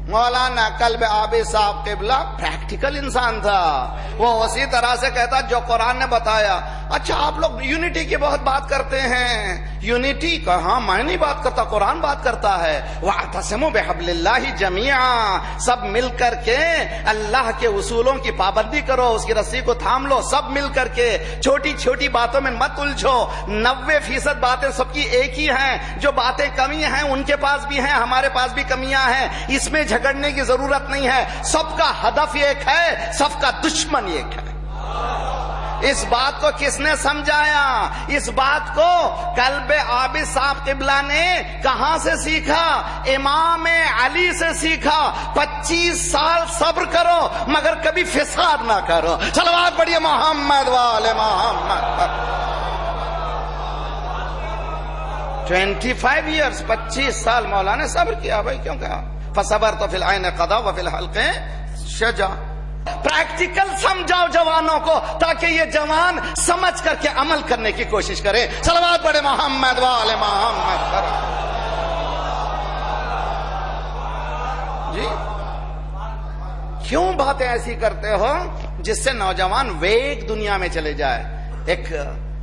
مولانا قلب آبی صاحب قبلہ پریکٹیکل انسان تھا. وہ اسی طرح سے کہتا جو قرآن نے بتایا. اچھا آپ لوگ یونٹی کی بہت بات کرتے ہیں, یونٹی کا ہاں میں نہیں بات کرتا, قرآن بات کرتا ہے. وَاعْتَصِمُوا بِحَبْلِ اللَّهِ جَمِيعًا, سب مل کر کے اللہ کے اصولوں کی پابندی کرو, اس کی رسی کو تھام لو سب مل کر کے. چھوٹی چھوٹی باتوں میں مت الجھو. 90% باتیں سب کی ایک ہی ہیں. جو باتیں کمی ہیں ان کے پاس بھی ہیں, ہمارے پاس بھی کمیاں ہیں. اس میں جھگڑنے کی ضرورت نہیں ہے. سب کا ہدف ایک ہے, سب کا دشمن ایک ہے. اس بات کو کس نے سمجھایا؟ اس بات کو قلب عابد صاحب قبلہ نے کہاں سے سیکھا؟ امام علی سے سیکھا. 25 سال صبر کرو مگر کبھی فساد نہ کرو. صلوات پڑھیے محمد والے محمد. 25 ایئرس 25 سال مولا نے صبر کیا. بھائی کیوں کہا فصبرت فی العین قضا وفی الحلق شجا. پریکٹیکل سمجھاؤ جوانوں کو تاکہ یہ جوان سمجھ کر کے عمل کرنے کی کوشش کرے. صلوات پڑھے محمد والے محمد. جی کیوں باتیں ایسی کرتے ہو جس سے نوجوان ویگ دنیا میں چلے جائے, ایک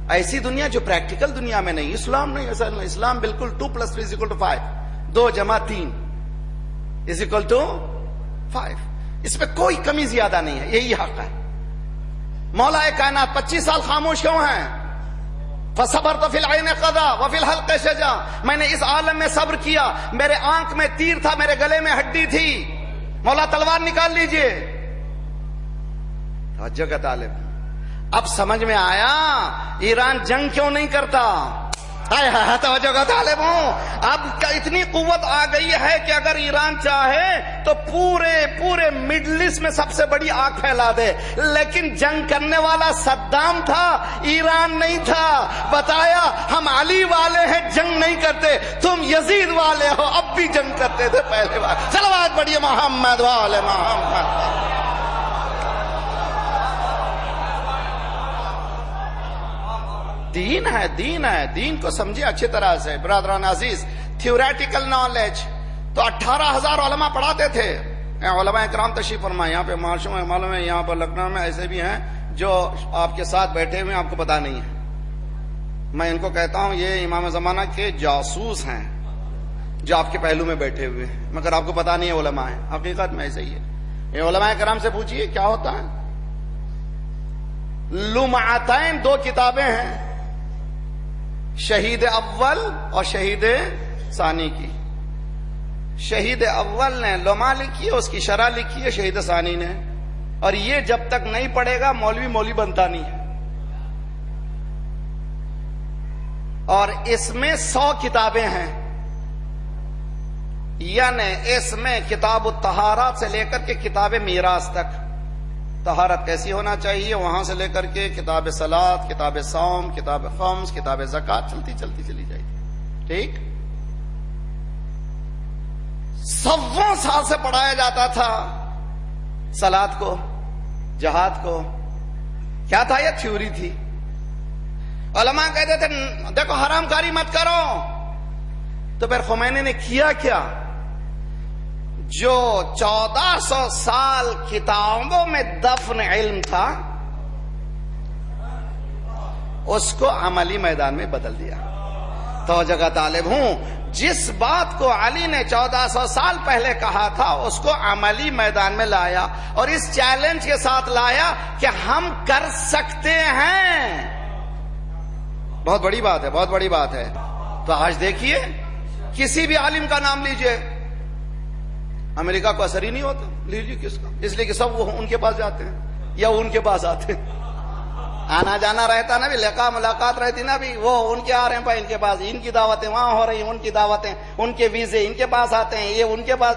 ایسی دنیا جو پریکٹیکل دنیا میں نہیں. اسلام نہیں ایسا. اسلام بالکل 2+3 = 5, 2 + 3 = 5. اس میں کوئی کمی زیادہ نہیں ہے, یہی حق ہے. مولا کائنات 25 سال خاموش کیوں ہیں؟ فصبرت فی العین قضا وفی الحلق شجا. میں نے اس عالم میں صبر کیا. میرے آنکھ میں تیر تھا, میرے گلے میں ہڈی تھی. مولا تلوار نکال لیجئے. توجہ کا طالب, اب سمجھ میں آیا ایران جنگ کیوں نہیں کرتا. توجہ کا طالب ہوں. اب اتنی قوت آ گئی ہے کہ اگر ایران چاہے تو پورے مڈل ایسٹ میں سب سے بڑی آگ پھیلا دے. لیکن جنگ کرنے والا صدام تھا, ایران نہیں تھا. بتایا ہم علی والے ہیں, جنگ نہیں کرتے. تم یزید والے ہو, اب بھی جنگ کرتے تھے پہلے بار. صلوات پڑھیے محمد والے محمد. دین ہے, دین ہے. دین کو سمجھے اچھی طرح سے. برادران عزیز, تھیوریٹیکل نالج تو 18,000 علماء پڑھاتے تھے. علماء اکرام تشریف فرمائے یہاں پہ. معاشروں میں معلوم ہے یہاں پر لکھنؤ میں ایسے بھی ہیں جو آپ کے ساتھ بیٹھے ہوئے آپ کو پتا نہیں ہے. میں ان کو کہتا ہوں یہ امام زمانہ کے جاسوس ہیں جو آپ کے پہلو میں بیٹھے ہوئے ہیں, مگر آپ کو پتا نہیں ہے علماء ہیں. حقیقت میں ایسے ہی ہے. یہ علماء اکرام سے پوچھئے کیا ہوتا ہے. لمعتین 2 کتابیں ہیں, شہید اول اور شہید ثانی کی. شہید اول نے لمع لکھی ہے, اس کی شرح لکھی ہے شہید ثانی نے. اور یہ جب تک نہیں پڑھے گا مولوی بنتا نہیں ہے. اور اس میں 100 کتابیں ہیں, یعنی اس میں کتاب الطہارات سے لے کر کے کتاب میراث تک. طہارت کیسی ہونا چاہیے وہاں سے لے کر کے کتاب صلاۃ, کتاب صوم, کتاب خمس, کتاب زکات چلتی چلی جائے گی. ٹھیک. 100 سال سے پڑھایا جاتا تھا صلاۃ کو, جہاد کو. کیا تھا یہ تھیوری تھی. علماء کہتے تھے دیکھو حرام کاری مت کرو. تو پھر خمینی نے کیا کیا؟ جو 1400 سال کتابوں میں دفن علم تھا اس کو عملی میدان میں بدل دیا. توجہ کا طالب ہوں, جس بات کو علی نے 1400 سال پہلے کہا تھا اس کو عملی میدان میں لایا, اور اس چیلنج کے ساتھ لایا کہ ہم کر سکتے ہیں. بہت بڑی بات ہے, بہت بڑی بات ہے. تو آج دیکھیے کسی بھی عالم کا نام لیجئے, امریکہ کو اثر ہی نہیں ہوتا. لیجیے کس کا, اس لیے کہ سب وہ ان کے پاس جاتے ہیں یا ان کے پاس آتے ہیں. آنا جانا رہتا نا بھی, لقاء ملاقات رہتی نا بھی, وہ ان کے آ رہے ہیں بھائی ان کے پاس, ان کی دعوتیں وہاں ہو رہی ہیں, ان کی دعوتیں, ان کے ویزے ان کے پاس آتے ہیں, یہ ان کے پاس.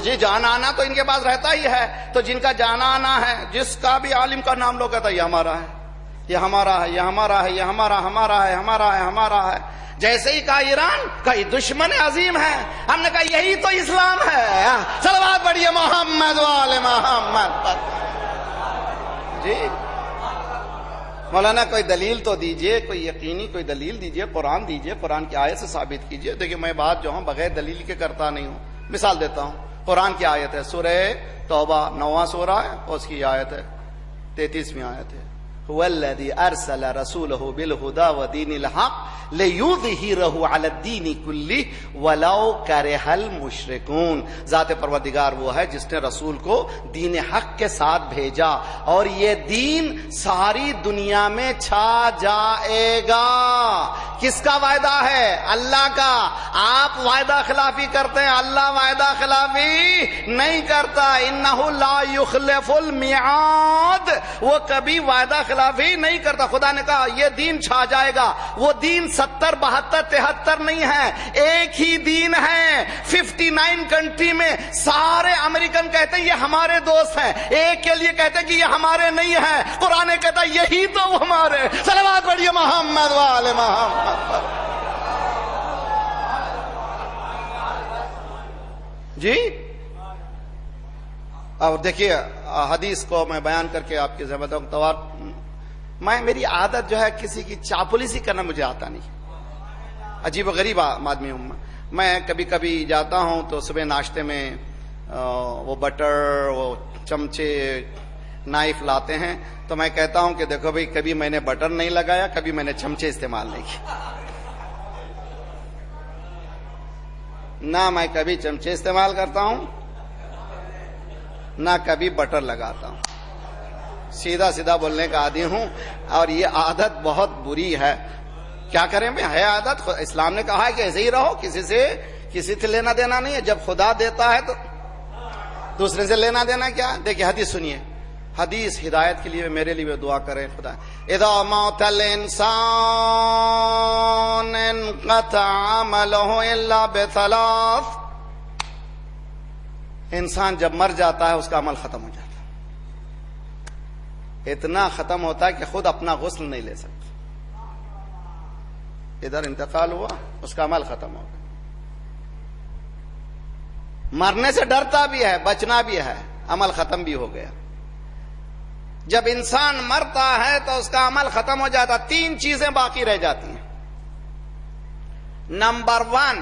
جی جانا آنا تو ان کے پاس رہتا ہی ہے. تو جن کا جانا آنا ہے, جس کا بھی عالم کا نام لوگ کہتا ہے یہ ہمارا ہے, یہ ہمارا ہے, یہ ہمارا ہے, یہ ہمارا ہے, ہمارا ہے. جیسے ہی کہا ایران کا یہ دشمن عظیم ہے, ہم نے کہا یہی تو اسلام ہے. صلوات پڑھیے محمد والے محمد. جی مولانا کوئی دلیل تو دیجئے, کوئی یقینی کوئی دلیل دیجئے, قرآن دیجئے, قرآن کی آیت سے ثابت کیجئے. دیکھیں میں بات جو ہوں بغیر دلیل کے کرتا نہیں ہوں. مثال دیتا ہوں، قرآن کی آیت ہے سورہ توبہ 9واں سورہ ہے اور اس کی آیت ہے 33ویں آیت ہے، هو الذي ارسل رسوله بالهدى ودين الحق ليظهره على الدين كله ولو كره المشركون. ذات پروردگار وہ ہے جس نے رسول کو دین حق کے ساتھ بھیجا اور یہ دین ساری دنیا میں چھا جائے گا. کس کا وعدہ ہے؟ اللہ کا. آپ وعدہ خلافی کرتے ہیں، اللہ وعدہ خلافی نہیں کرتا. انہ لا یخلف المیعاد، وہ کبھی وعدہ خلافی نہیں کرتا. خدا نے کہا یہ دین چھا جائے گا. وہ دین 70 72 73 نہیں ہے، ایک ہی دین ہے. 59 کنٹری میں سارے امریکن کہتے ہیں یہ ہمارے دوست ہیں، ایک کے لیے کہتے ہیں کہ یہ ہمارے نہیں ہیں. قرآن کہتا ہے یہی تو ہمارے. صلوات پڑھیے محمد وآل محمد. جی اور دیکھیے حدیث کو میں بیان کر کے آپ کی ذمہ میں میری عادت جو ہے کسی کی چاپلوسی کرنا مجھے آتا نہیں. عجیب و غریب آدمی ہوں میں. کبھی کبھی جاتا ہوں تو صبح ناشتے میں وہ بٹر، وہ چمچے، نائف لاتے ہیں تو میں کہتا ہوں کہ دیکھو بھائی کبھی میں نے بٹر نہیں لگایا، کبھی میں نے چمچے استعمال نہیں کیے. نہ میں کبھی چمچے استعمال کرتا ہوں نہ کبھی بٹر لگاتا ہوں. سیدھا سیدھا بولنے کا عادی ہوں اور یہ عادت بہت بری ہے. کیا کریں بھائی، ہے عادت. اسلام نے کہا ہے کہ ایسے ہی رہو، کسی سے لینا دینا نہیں ہے. جب خدا دیتا ہے تو دوسرے سے لینا دینا کیا. دیکھیں حدیث سنیے، حدیث ہدایت کے لیے میرے لیے دعا کریں. خدا اذا موت الانسان انقطع عمله الا بثلاث. انسان جب مر جاتا ہے اس کا عمل ختم ہو جاتا ہے. اتنا ختم ہوتا ہے کہ خود اپنا غسل نہیں لے سکتا. ادھر انتقال ہوا، اس کا عمل ختم ہو گیا. مرنے سے ڈرتا بھی ہے، بچنا بھی ہے، عمل ختم بھی ہو گیا. جب انسان مرتا ہے تو اس کا عمل ختم ہو جاتا. 3 چیزیں باقی رہ جاتی ہیں. نمبر 1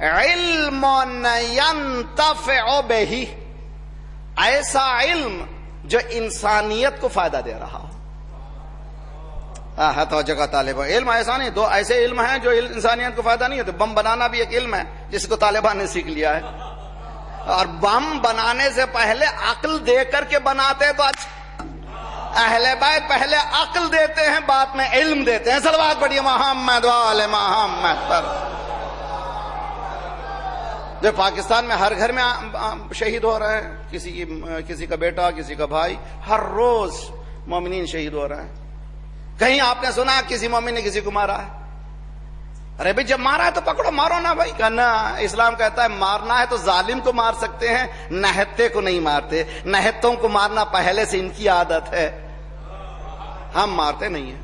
علم ينتفع به، ایسا علم جو انسانیت کو فائدہ دے رہا ہو. ہے تو جگہ طالب علم ایسا نہیں، 2 ایسے علم ہیں جو انسانیت کو فائدہ نہیں ہوتے. بم بنانا بھی ایک علم ہے جس کو طالبان نے سیکھ لیا ہے، اور بم بنانے سے پہلے عقل دے کر کے بناتے تو اچھا. اہل بیت پہلے عقل دیتے ہیں بعد میں علم دیتے ہیں. صلوات پڑھیے محمد وآل محمد پر. جو پاکستان میں ہر گھر میں شہید ہو رہے ہیں، کسی کا بیٹا، کسی کا بھائی، ہر روز مومنین شہید ہو رہے ہیں. کہیں آپ نے سنا کسی مومن نے کسی کو مارا ہے؟ ارے بھائی جب مارا ہے تو پکڑو، مارو نا بھائی. کہنا اسلام کہتا ہے مارنا ہے تو ظالم کو مار سکتے ہیں، نہتے کو نہیں مارتے. نہتوں کو مارنا پہلے سے ان کی عادت ہے، ہم مارتے نہیں ہیں.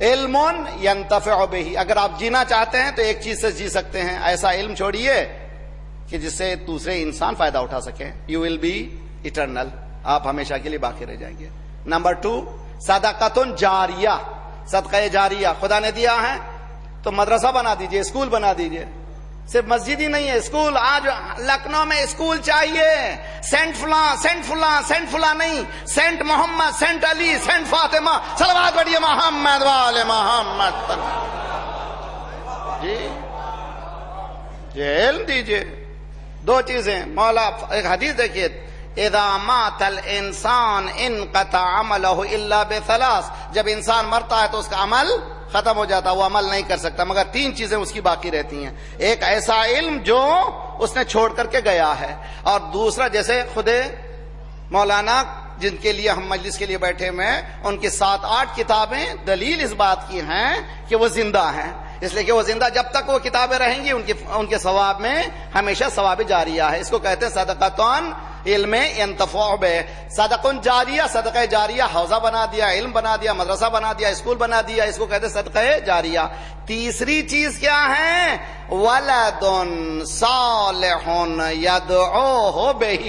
علم ینتفع بہ، اگر آپ جینا چاہتے ہیں تو ایک چیز سے جی سکتے ہیں، ایسا علم چھوڑیے کہ جس سے دوسرے انسان فائدہ اٹھا سکیں. یو ول بی ایٹرنل، آپ ہمیشہ کے لیے باقی رہ جائیں گے. نمبر 2 صدقۃ جاریہ، صدقہ جاریہ. خدا نے دیا ہے تو مدرسہ بنا دیجئے، اسکول بنا دیجئے. صرف مسجد ہی نہیں ہے، اسکول. آج لکھنؤ میں اسکول چاہیے. سینٹ فلاں، سینٹ فلاں، سینٹ فلاں نہیں، سینٹ محمد، سینٹ علی، سینٹ فاطمہ. صلوات پڑھیے محمد وآل محمد پر. جی علم دیجئے. 2 چیزیں. مولا ایک حدیث دیکھیے، اذا مات الانسان انقطع عمله الا بثلاث. جب انسان مرتا ہے تو اس کا عمل ختم ہو جاتا، وہ عمل نہیں کر سکتا، مگر 3 چیزیں اس کی باقی رہتی ہیں. ایک ایسا علم جو اس نے چھوڑ کر کے گیا ہے، اور دوسرا جیسے خود مولانا جن کے لیے ہم مجلس کے لیے بیٹھے ہوئے ہیں، ان کی 7-8 کتابیں دلیل اس بات کی ہیں کہ وہ زندہ ہیں. اس لیے کہ وہ زندہ، جب تک وہ کتابیں رہیں گی ان کے ثواب میں ہمیشہ ثواب جاریہ ہے. اس کو کہتے ہیں صدقۃ علم ینتفع بہ. صدقہ جاریہ، صدقہ جاریہ حوضہ بنا دیا، علم بنا دیا، مدرسہ بنا دیا، اسکول بنا دیا، اس کو کہتے ہیں صدقہ جاریہ. تیسری چیز کیا ہے؟ ولد صالح یدعوہ بہ.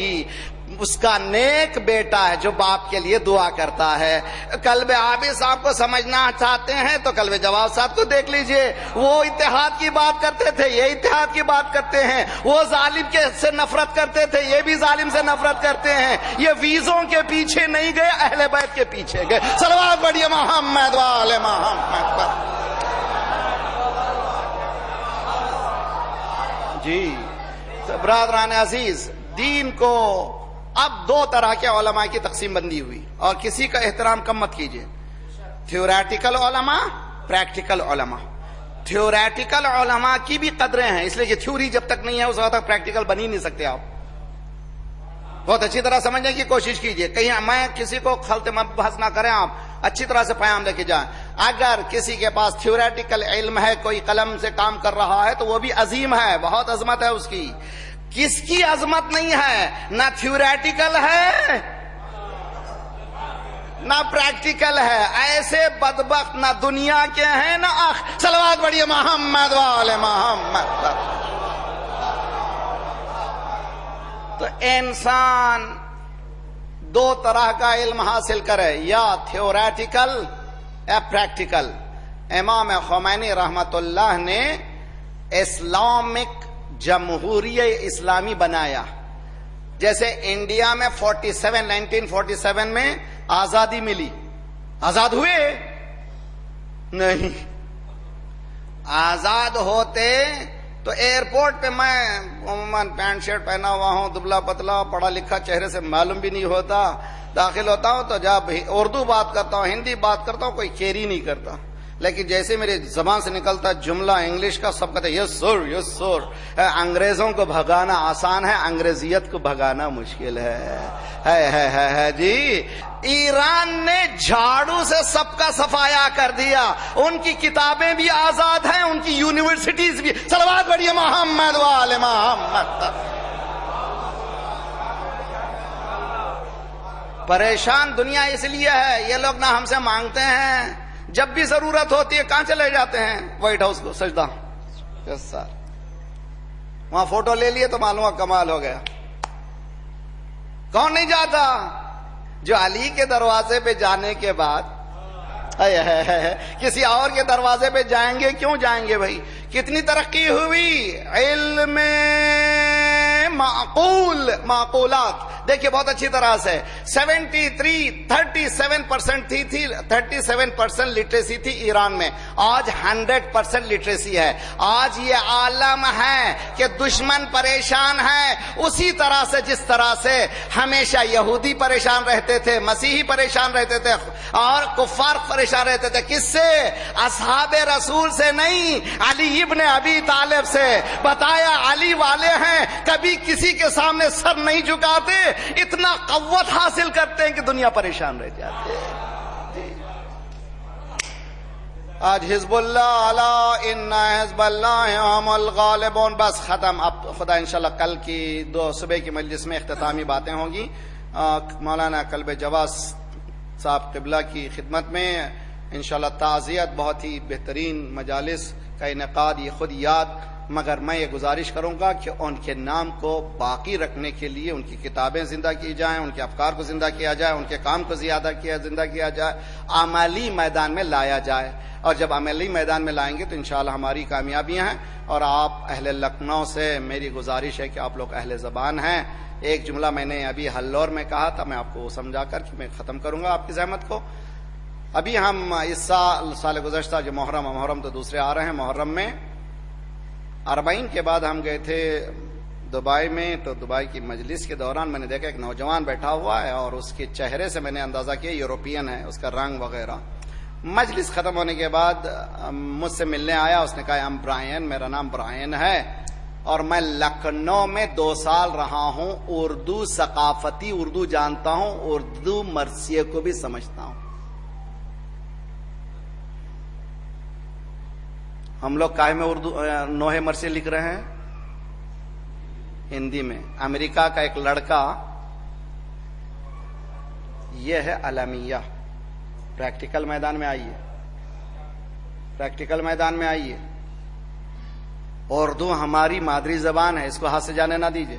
اس کا نیک بیٹا ہے جو باپ کے لیے دعا کرتا ہے. قلب عابد صاحب کو سمجھنا چاہتے ہیں تو قلب جواد صاحب کو دیکھ لیجئے. وہ اتحاد کی بات کرتے تھے, یہ اتحاد کی بات کرتے ہیں. وہ ظالم سے نفرت کرتے تھے, یہ بھی ظالم سے نفرت کرتے ہیں. یہ ویزوں کے پیچھے نہیں گئے, اہل بیت کے پیچھے گئے. صلوات پڑھیے محمد وآل محمد پر. جی برادران عزیز, دین کو اب دو طرح کے علماء کی تقسیم بندی ہوئی, اور کسی کا احترام کم مت کیجئے. تھیوریٹیکل علماء, پریکٹیکل علماء. تھیوریٹیکل علماء کی بھی قدریں ہیں, اس لیے کہ تھیوری جب تک نہیں ہے اس وقت تک پریکٹیکل بن ہی نہیں سکتے. آپ بہت اچھی طرح سمجھنے کی کوشش کیجئے. کہیں میں کسی کو خلط مبحث نہ کریں, آپ اچھی طرح سے پیام لے کے جائیں. اگر کسی کے پاس تھیوریٹیکل علم ہے, کوئی قلم سے کام کر رہا ہے, تو وہ بھی عظیم ہے, بہت عظمت ہے اس کی. کس کی عظمت نہیں ہے؟ نہ تھیوریٹیکل ہے نہ پریکٹیکل ہے. ایسے بدبخت نہ دنیا کے ہیں نہ صلوات پڑھیے محمد وآل محمد. تو انسان دو طرح کا علم حاصل کرے, یا تھیوریٹیکل یا پریکٹیکل. امام خمینی رحمت اللہ نے اسلامک جمہوریہ اسلامی بنایا. جیسے انڈیا میں 1947 میں آزادی ملی, آزاد ہوئے نہیں. آزاد ہوتے تو ایئرپورٹ پہ میں عموماً پینٹ شرٹ پہنا ہوا ہوں, دبلا پتلا, پڑھا لکھا, چہرے سے معلوم بھی نہیں ہوتا. داخل ہوتا ہوں تو جب اردو بات کرتا ہوں, ہندی بات کرتا ہوں, کوئی کیئر ہی نہیں کرتا. لیکن جیسے میری زبان سے نکلتا جملہ انگلش کا, سب کہتے ہیں یس سر یس سر. انگریزوں کو بھگانا آسان ہے, انگریزیت کو بھگانا مشکل ہے. جی ایران نے جھاڑو سے سب کا صفایا کر دیا. ان کی کتابیں بھی آزاد ہیں, ان کی یونیورسٹیز بھی. صلوات پڑھیے محمد وآل محمد. پریشان دنیا اس لیے ہے, یہ لوگ نہ ہم سے مانگتے ہیں, جب بھی ضرورت ہوتی ہے کہاں چلے جاتے ہیں؟ وائٹ ہاؤس کو. سجدہ یس سر, وہاں فوٹو لے لیے تو معلوم کمال ہو گیا. کون نہیں جاتا؟ جو علی کے دروازے پہ جانے کے بعد کسی اور کے دروازے پہ جائیں گے, کیوں جائیں گے بھائی؟ کتنی ترقی ہوئی علم معقولات. دیکھیے بہت اچھی طرح سے 37% لٹریسی تھی ایران میں, آج 100% لٹریسی ہے. آج یہ عالم ہے کہ دشمن پریشان ہے اسی طرح سے جس طرح سے ہمیشہ یہودی پریشان رہتے تھے, مسیحی پریشان رہتے تھے, اور کفار پریشان رہتے تھے. کس سے؟ اصحاب رسول سے نہیں, علی ابن ابی طالب سے. بتایا علی والے ہیں, کبھی کسی کے سامنے سر نہیں جھکاتے, اتنا قوت حاصل کرتے ہیں کہ دنیا پریشان رہ جاتے ہیں. آج حزب اللہ الا ان حزب اللہ هم الغالبون. بس ختم. اب خدا انشاءاللہ کل کی صبح کی مجلس میں اختتامی باتیں ہوں گی. مولانا قلب جواز صاحب قبلہ کی خدمت میں انشاءاللہ تعزیت, بہت ہی بہترین مجالس کا انعقاد, یہ خود یاد. مگر میں یہ گزارش کروں گا کہ ان کے نام کو باقی رکھنے کے لیے ان کی کتابیں زندہ کی جائیں, ان کے افکار کو زندہ کیا جائے, ان کے کام کو زندہ کیا جائے, عملی میدان میں لایا جائے. اور جب عملی میدان میں لائیں گے تو انشاءاللہ ہماری کامیابیاں ہیں. اور آپ اہل لکھنؤ سے میری گزارش ہے کہ آپ لوگ اہل زبان ہیں. ایک جملہ میں نے ابھی ہلور میں کہا تھا, میں آپ کو سمجھا کر کہ میں ختم کروں گا آپ کی زحمت کو. ابھی ہم اس سال گزشتہ جو محرم تو دوسرے آ رہے ہیں, محرم میں 40 کے بعد ہم گئے تھے دبئی میں. تو دبئی کی مجلس کے دوران میں نے دیکھا ایک نوجوان بیٹھا ہوا ہے, اور اس کے چہرے سے میں نے اندازہ کیا یوروپین ہے, اس کا رنگ وغیرہ. مجلس ختم ہونے کے بعد مجھ سے ملنے آیا, اس نے کہا I'm برائن, میرا نام برائن ہے, اور میں لکھنؤ میں 2 سال رہا ہوں, اردو ثقافتی اردو جانتا ہوں, اردو مرثیے کو بھی سمجھتا ہوں. ہم لوگ کائے میں اردو نوحے مرثیے لکھ رہے ہیں ہندی میں. امریکہ کا ایک لڑکا, یہ ہے الامیہ. پریکٹیکل میدان میں آئیے, پریکٹیکل میدان میں آئیے. اردو ہماری مادری زبان ہے, اس کو ہاتھ سے جانے نہ دیجیے.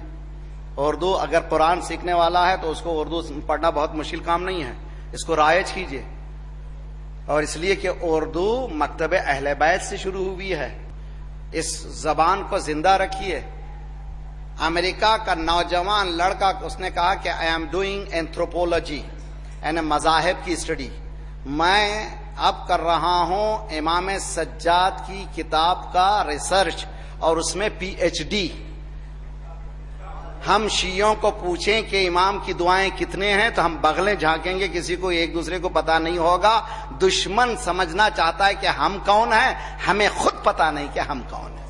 اردو اگر قرآن سیکھنے والا ہے تو اس کو اردو پڑھنا بہت مشکل کام نہیں ہے، اس کو رائج کیجئے. اور اس لیے کہ اردو مکتب اہل بیت سے شروع ہوئی ہے، اس زبان کو زندہ رکھیے. امریکہ کا نوجوان لڑکا اس نے کہا کہ آئی ایم ڈوئنگ اینتھروپولوجی، یعنی مذاہب کی اسٹڈی. میں اب کر رہا ہوں امام سجاد کی کتاب کا ریسرچ اور اس میں پی ایچ ڈی. ہم شیعوں کو پوچھیں کہ امام کی دعائیں کتنے ہیں تو ہم بغلیں جھانکیں گے، کسی کو ایک دوسرے کو پتا نہیں ہوگا. دشمن سمجھنا چاہتا ہے کہ ہم کون ہیں، ہمیں خود پتا نہیں کہ ہم کون ہیں.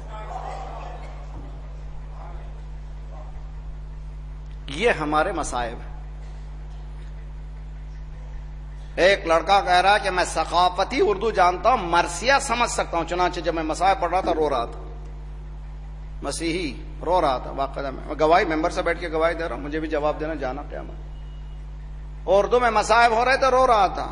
یہ ہمارے مصائب ہیں. ایک لڑکا کہہ رہا ہے کہ میں ثقافتی اردو جانتا ہوں، مرثیہ سمجھ سکتا ہوں. چنانچہ جب میں مصائب پڑھ رہا تھا رو رہا تھا، مسیحی رو رہا تھا. باقاعدہ میں گواہی ممبر سے بیٹھ کے گواہی دے رہا ہوں، مجھے بھی جواب دینا جانا قیامت. اردو میں مصائب ہو رہے تھے، رو رہا تھا.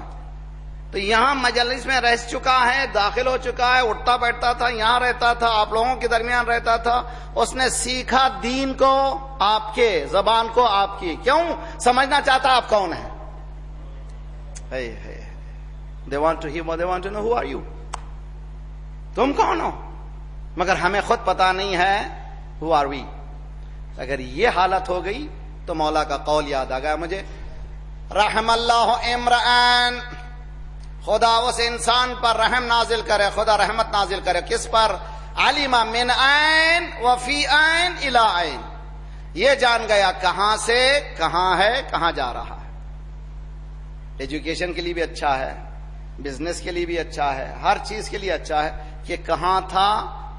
تو یہاں مجلس میں رہ چکا ہے، داخل ہو چکا ہے، اٹھتا بیٹھتا تھا، یہاں رہتا تھا، آپ لوگوں کے درمیان رہتا تھا. اس نے سیکھا دین کو آپ کے، زبان کو آپ کی. کیوں؟ سمجھنا چاہتا آپ کون ہیں. They want to hear, they want to know who are you. تم کون ہو؟ مگر ہمیں خود پتا نہیں ہے who are we. اگر یہ حالت ہو گئی تو مولا کا قول یاد آ گیا مجھے، رحم اللہ امرأن، خدا اس انسان پر رحم نازل کرے، خدا رحمت نازل کرے. کس پر؟ علم من عین وفی عین الی عین، یہ جان گیا کہاں سے کہاں ہے، کہاں جا رہا ہے. ایجوکیشن کے لیے بھی اچھا ہے، بزنس کے لیے بھی اچھا ہے، ہر چیز کے لیے اچھا ہے کہ کہاں تھا،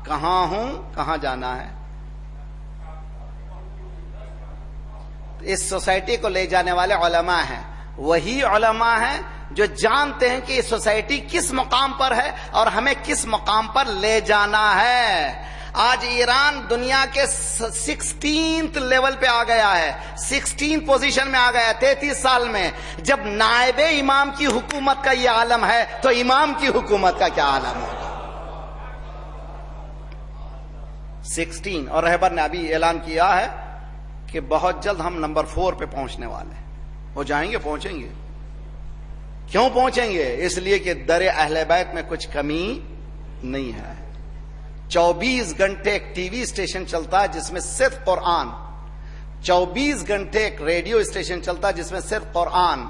کہاں ہوں، کہاں جانا ہے. اس سوسائٹی کو لے جانے والے علماء ہیں، وہی علماء ہیں جو جانتے ہیں کہ یہ سوسائٹی کس مقام پر ہے اور ہمیں کس مقام پر لے جانا ہے. آج ایران دنیا کے 16th لیول پہ آ گیا ہے، 16 پوزیشن میں آ گیا ہے 33 سال میں. جب نائب امام کی حکومت کا یہ عالم ہے تو امام کی حکومت کا کیا عالم ہوگا. 16. اور رہبر نے ابھی اعلان کیا ہے کہ بہت جلد ہم نمبر 4 پہ پہنچنے والے ہیں. وہ جائیں گے، پہنچیں گے. کیوں پہنچیں گے؟ اس لیے کہ در اہل بیت میں کچھ کمی نہیں ہے. 24 گھنٹے ایک ٹی وی اسٹیشن چلتا ہے جس میں صرف قرآن، 24 گھنٹے ایک ریڈیو اسٹیشن چلتا ہے جس میں صرف قرآن.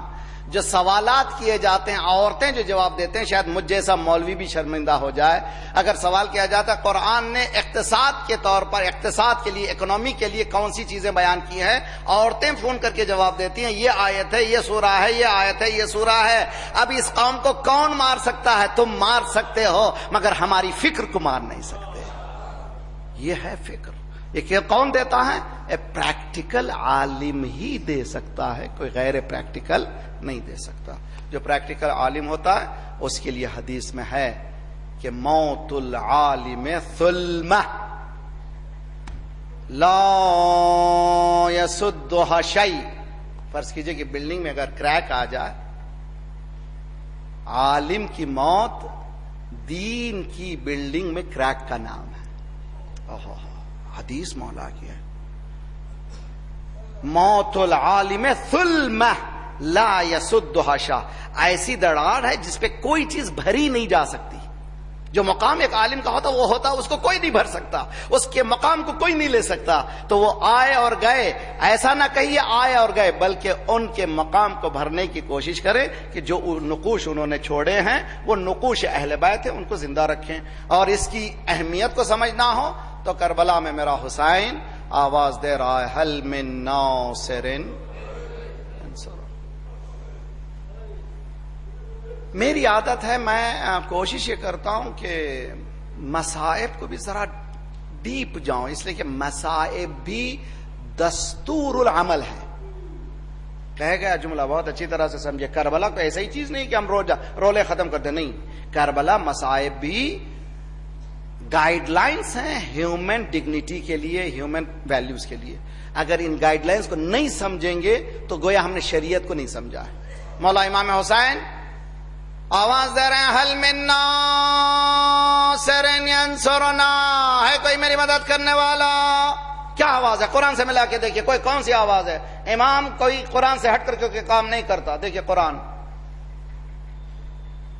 جو سوالات کیے جاتے ہیں، عورتیں جو جواب دیتے ہیں، شاید مجھ جیسا مولوی بھی شرمندہ ہو جائے. اگر سوال کیا جاتا ہے قرآن نے اقتصاد کے طور پر، اقتصاد کے لیے، اکنامی کے لیے کون سی چیزیں بیان کی ہیں، عورتیں فون کر کے جواب دیتی ہیں یہ آیت ہے، یہ سورہ ہے، یہ آیت ہے، یہ سورہ ہے. اب اس قوم کو کون مار سکتا ہے؟ تم مار سکتے ہو مگر ہماری فکر کو مار نہیں سکتے. یہ ہے فکر. یہ کون دیتا ہے؟ پریکٹیکل عالم ہی دے سکتا ہے، کوئی غیر پریکٹیکل نہیں دے سکتا. جو پریکٹیکل عالم ہوتا ہے اس کے لیے حدیث میں ہے کہ موت العالم ثلمہ لا یسدها شیء. فرض کیجئے کہ بلڈنگ میں اگر کریک آ جائے، عالم کی موت دین کی بلڈنگ میں کریک کا نام ہے. حدیث مولا کی ہے، موت العالم ثلمہ لا یسدها شیء. ایسی دراڑ ہے جس پہ کوئی چیز بھری نہیں جا سکتی. جو مقام ایک عالم کا ہوتا وہ ہوتا، اس کو کوئی نہیں بھر سکتا، اس کے مقام کو کوئی نہیں لے سکتا. تو وہ آئے اور گئے، ایسا نہ کہیے آئے اور گئے، بلکہ ان کے مقام کو بھرنے کی کوشش کریں کہ جو نقوش انہوں نے چھوڑے ہیں وہ نقوش اہل بیت ہیں، ان کو زندہ رکھیں. اور اس کی اہمیت کو سمجھنا ہو تو کربلا میں میرا حسین آواز دے رہا ہے حل من ناصر. میری عادت ہے، میں کوشش یہ کرتا ہوں کہ مصائب کو بھی ذرا ڈیپ جاؤں، اس لیے کہ مصائب بھی دستور العمل ہے. کہہ گیا جملہ بہت اچھی طرح سے سمجھے. کربلا کو ایسا ہی چیز نہیں کہ ہم رولے ختم کر دیں، نہیں. کربلا مصائب بھی گائیڈ لائنس ہیں ہیومن ڈگنیٹی کے لیے، ہیومن ویلیوز کے لیے. اگر ان گائیڈ لائنس کو نہیں سمجھیں گے تو گویا ہم نے شریعت کو نہیں سمجھا ہے. مولا امام حسین آواز دے رہے ہیں حل من ناصر ینصرنا، ہے کوئی میری مدد کرنے والا؟ کیا آواز ہے؟ قرآن سے ملا کے دیکھیے کوئی کون سی آواز ہے؟ امام کوئی قرآن سے ہٹ کر کے کام نہیں کرتا. دیکھیے قرآن،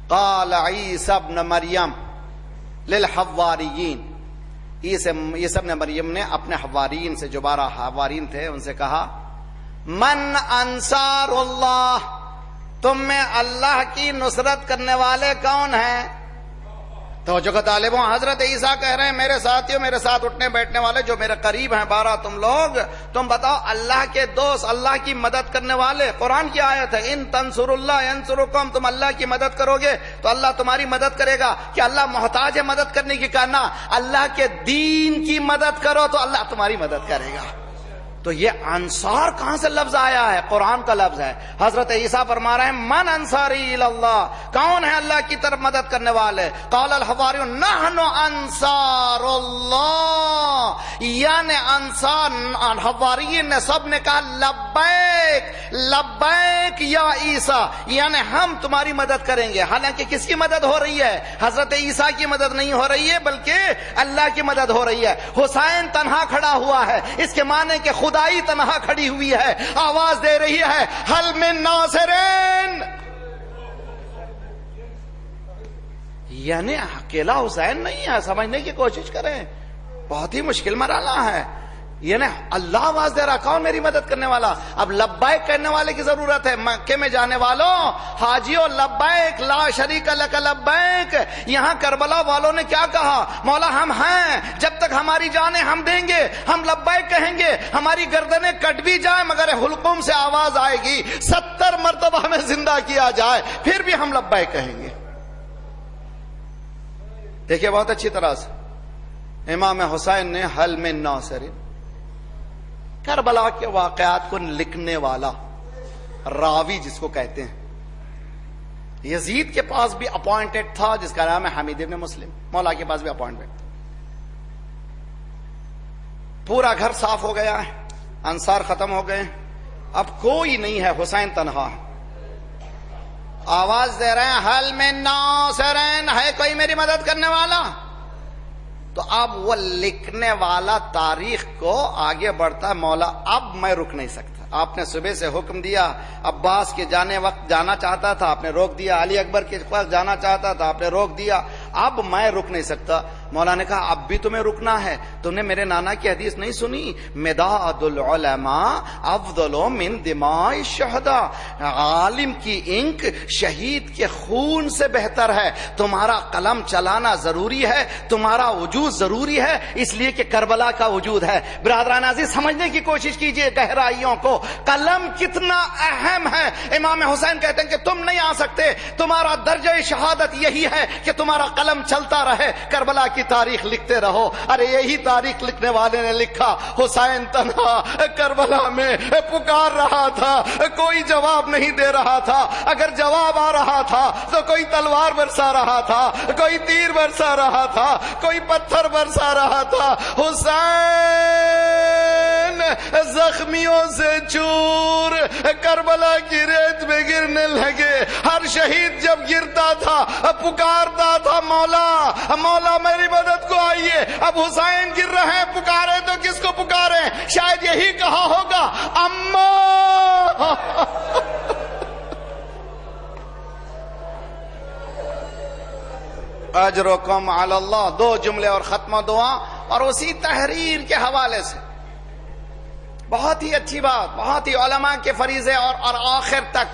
قال عیسی ابن مریم للحواریین، عیسی ابن مریم نے اپنے حواریین سے، جو 12 حواریین تھے، ان سے کہا من انصار اللہ، تم میں اللہ کی نصرت کرنے والے کون ہیں؟ توجہ کا طالب ہوں، حضرت عیسیٰ کہہ رہے ہیں میرے ساتھیوں، میرے ساتھ اٹھنے بیٹھنے والے جو میرے قریب ہیں 12 تم لوگ، تم بتاؤ اللہ کے دوست، اللہ کی مدد کرنے والے. قرآن کی آیت ہے ان تنصر اللہ ینصرکم، تم اللہ کی مدد کرو گے تو اللہ تمہاری مدد کرے گا. کہ اللہ محتاج ہے مدد کرنے کی؟ کہنا اللہ کے دین کی مدد کرو تو اللہ تمہاری مدد کرے گا. تو یہ انصار کہاں سے لفظ آیا ہے؟ قرآن کا لفظ ہے. حضرت عیسیٰ فرما رہے ہیں من انصاری اللہ، کون ہے اللہ کی طرف مدد کرنے والے؟ قال الحواریون نحن انصار اللہ، یعنی انصار حواریین نے سب نے کہا لبیک لبیک یا عیسیٰ، یعنی ہم تمہاری مدد کریں گے. حالانکہ کس کی مدد ہو رہی ہے؟ حضرت عیسیٰ کی مدد نہیں ہو رہی ہے بلکہ اللہ کی مدد ہو رہی ہے. حسین تنہا کھڑا ہوا ہے، اس کے معنی کہ خدائی تنہا کھڑی ہوئی ہے، آواز دے رہی ہے حل من ناصرین، یعنی اکیلا حسین نہیں ہے. سمجھنے کی کوشش کریں، بہت ہی مشکل مرحلہ ہے. یعنی اللہ آواز دے رہا کون میری مدد کرنے والا؟ اب لبیک کہنے والے کی ضرورت ہے. مکے میں جانے والوں، حاجیوں، لبیک لا شریک لک لبیک. یہاں کربلا والوں نے کیا کہا؟ مولا ہم ہیں، جب تک ہماری جانیں ہم دیں گے، ہم لبیک کہیں گے. ہماری گردنیں کٹ بھی جائیں مگر حلقوم سے آواز آئے گی، 70 مرتبہ ہمیں زندہ کیا جائے پھر بھی ہم لبیک کہیں گے. دیکھیے بہت اچھی طرح سے امام حسین نے حل من ناصرین، کربلا کے واقعات کو لکھنے والا، راوی جس کو کہتے ہیں. یزید کے پاس بھی اپوائنٹڈ تھا جس کا نام ہے حمید ابن مسلم، مولا کے پاس بھی اپوائنٹمنٹ تھا. پورا گھر صاف ہو گیا ہے، انصار ختم ہو گئے، اب کوئی نہیں ہے، حسین تنہا ہے. آواز دے رہے ہیں حل من ناصرین، ہے کوئی میری مدد کرنے والا؟ تو اب وہ لکھنے والا تاریخ کو آگے بڑھتا ہے، مولا اب میں رک نہیں سکتا. آپ نے صبح سے حکم دیا، عباس کے جانے وقت جانا چاہتا تھا آپ نے روک دیا، علی اکبر کے پاس جانا چاہتا تھا آپ نے روک دیا، اب میں رک نہیں سکتا. مولا نے کہا اب بھی تمہیں رکنا ہے، تم نے میرے نانا کی حدیث نہیں سنی؟ مداد العلماء افضل من دماء الشہداء، عالم کی انک شہید کے خون سے بہتر ہے. تمہارا قلم چلانا ضروری ہے، تمہارا وجود ضروری ہے، اس لیے کہ کربلا کا وجود ہے. برادران عزیز سمجھنے کی کوشش کیجئے گہرائیوں کو، قلم کتنا اہم ہے. امام حسین کہتے ہیں کہ تم نہیں آ سکتے، تمہارا درجہ شہادت یہی ہے کہ تمہارا قلم چلتا رہے، کربلا کی تاریخ لکھتے رہو. ارے یہی تاریخ لکھنے والے نے لکھا حسین تنہا کربلا میں پکار رہا تھا، کوئی جواب نہیں دے رہا تھا. اگر جواب آ رہا تھا تو کوئی تلوار برسا رہا تھا، کوئی تیر برسا رہا تھا، کوئی پتھر برسا رہا تھا. حسین زخمیوں سے چور کربلا کی ریت میں گرنے لگے. ہر شہید جب گرتا تھا پکارتا تھا مولا مولا میری مدد کو آئیے. اب حسین گر رہے ہیں، پکارے تو کس کو پکارے؟ شاید یہی کہا ہوگا اما. اجرکم علی اللہ، 2 جملے اور ختم دعا. اور اسی تحریر کے حوالے سے بہت ہی اچھی بات، بہت ہی علماء کے فریضے اور آخر تک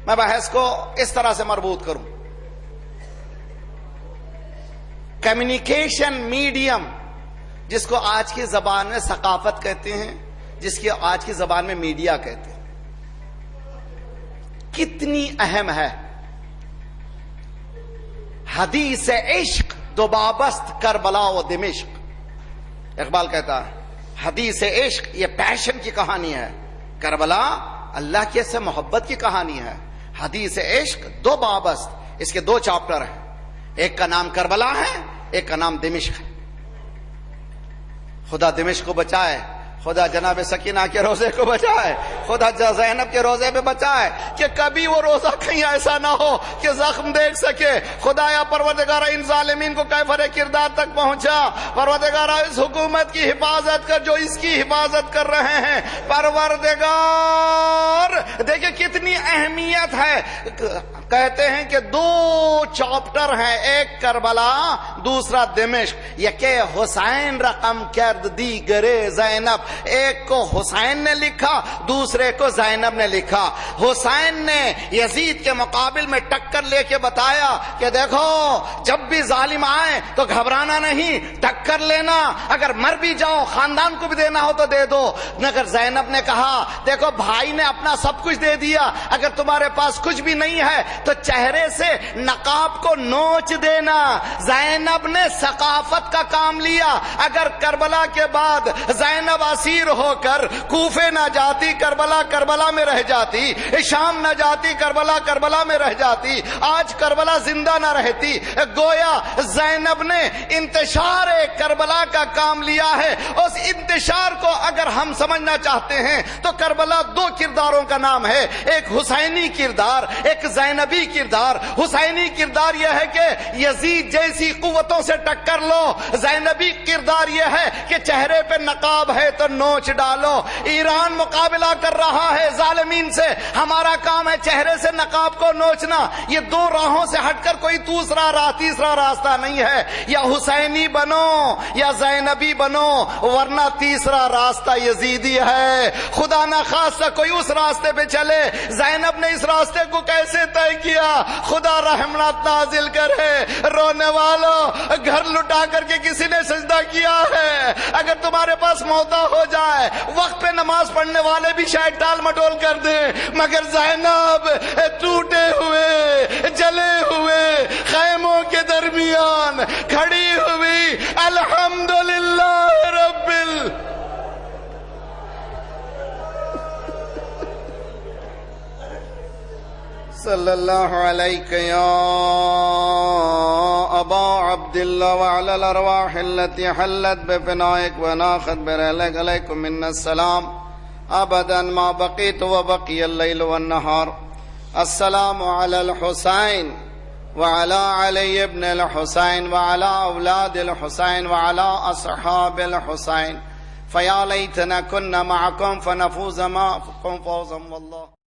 میں بحث کو اس طرح سے مربوط کروں. کمیونیکیشن میڈیم جس کو آج کی زبان میں ثقافت کہتے ہیں، جس کی آج کی زبان میں میڈیا کہتے ہیں، کتنی اہم ہے. حدیث عشق دوبابست کربلا و دمشق. اقبال کہتا ہے حدیث عشق یہ پیشن کی کہانی ہے، کربلا اللہ کے سے محبت کی کہانی ہے. حدیث عشق دوبابست، اس کے 2 چاپٹر ہیں، ایک کا نام کربلا ہے، ایک کا نام دمشق ہے. خدا دمشق کو بچائے. خدا جناب سکینہ کے روزے کو بچائے، خدا زینب کے روزے پہ بچائے کہ کبھی وہ روزہ کہیں ایسا نہ ہو کہ زخم دیکھ سکے۔ خدایا پروردگارہ ان ظالمین کو کیفر کردار تک پہنچا، پروردگارہ اس حکومت کی حفاظت کر جو اس کی حفاظت کر رہے ہیں، پروردگار دیکھیں کتنی اہمیت ہے۔ کہتے ہیں کہ دو چاپٹر ہیں، ایک کربلا دوسرا دمشق، یکے حسین رقم کرد دیگرے زینب، ایک کو حسین نے لکھا دوسرے کو زینب نے لکھا۔ حسین نے یزید کے مقابل میں ٹکر لے کے بتایا کہ دیکھو جب بھی ظالم آئے تو گھبرانا نہیں، ٹکر لینا، اگر مر بھی جاؤ خاندان کو بھی دینا ہو تو دے دو۔ مگر زینب نے کہا دیکھو بھائی نے اپنا سب کچھ دے دیا، اگر تمہارے پاس کچھ بھی نہیں ہے تو چہرے سے نقاب کو نوچ دینا۔ زینب نے ثقافت کا کام لیا، اگر کربلا کے بعد زینب اسیر ہو کر کوفے نہ جاتی کربلا کربلا میں رہ جاتی، شام نہ جاتی کربلا کربلا میں رہ جاتی، آج کربلا زندہ نہ رہتی۔ گویا زینب نے انتشار کربلا کا کام لیا ہے۔ اس انتشار کو اگر ہم سمجھنا چاہتے ہیں تو کربلا دو کرداروں کا نام ہے، ایک حسینی کردار ایک زینبی کردار۔ حسینی کردار یہ ہے کہ یزید جیسی قوتوں سے ٹکر لو، زینبی کردار یہ ہے کہ چہرے پہ نقاب ہے تو نوچ ڈالو۔ ایران مقابلہ کر رہا ہے ظالمین سے، ہمارا کام ہے چہرے سے نقاب کو نوچنا۔ یہ دو راہوں سے ہٹ کر کوئی تیسرا راستہ نہیں ہے، یا حسینی بنو یا زینبی بنو، ورنہ تیسرا راستہ یزیدی ہے۔ خدا نہ خواستہ کوئی اس راستے پہ چلے۔ زینب نے اس راستے کو کیسے طے کیا؟ خدا رحمت نازل کرے۔ رونے والوں گھر لٹا کر کے کسی نے سجدہ کیا ہے؟ اگر تمہارے پاس موتا ہو جائے، وقت پہ نماز پڑھنے والے بھی شاید ٹال مٹول کر دیں، مگر زینب ٹوٹے ہوئے جلے ہوئے خیموں کے درمیان کھڑی ہوئی، الحمدللہ رب صلی اللہ علیہ یا ابا عبداللہ وعلی الارواح التي حلت بفنائک وناخت برحلک علیکم من السلام ابدا ما بقیت وبقی اللیل والنہار۔ السلام علی الحسین وعلى علي ابن الحسين وعلى أولاد الحسين وعلى أصحاب الحسين فيا ليتنا كنا معكم فنفوز معكم فوزا والله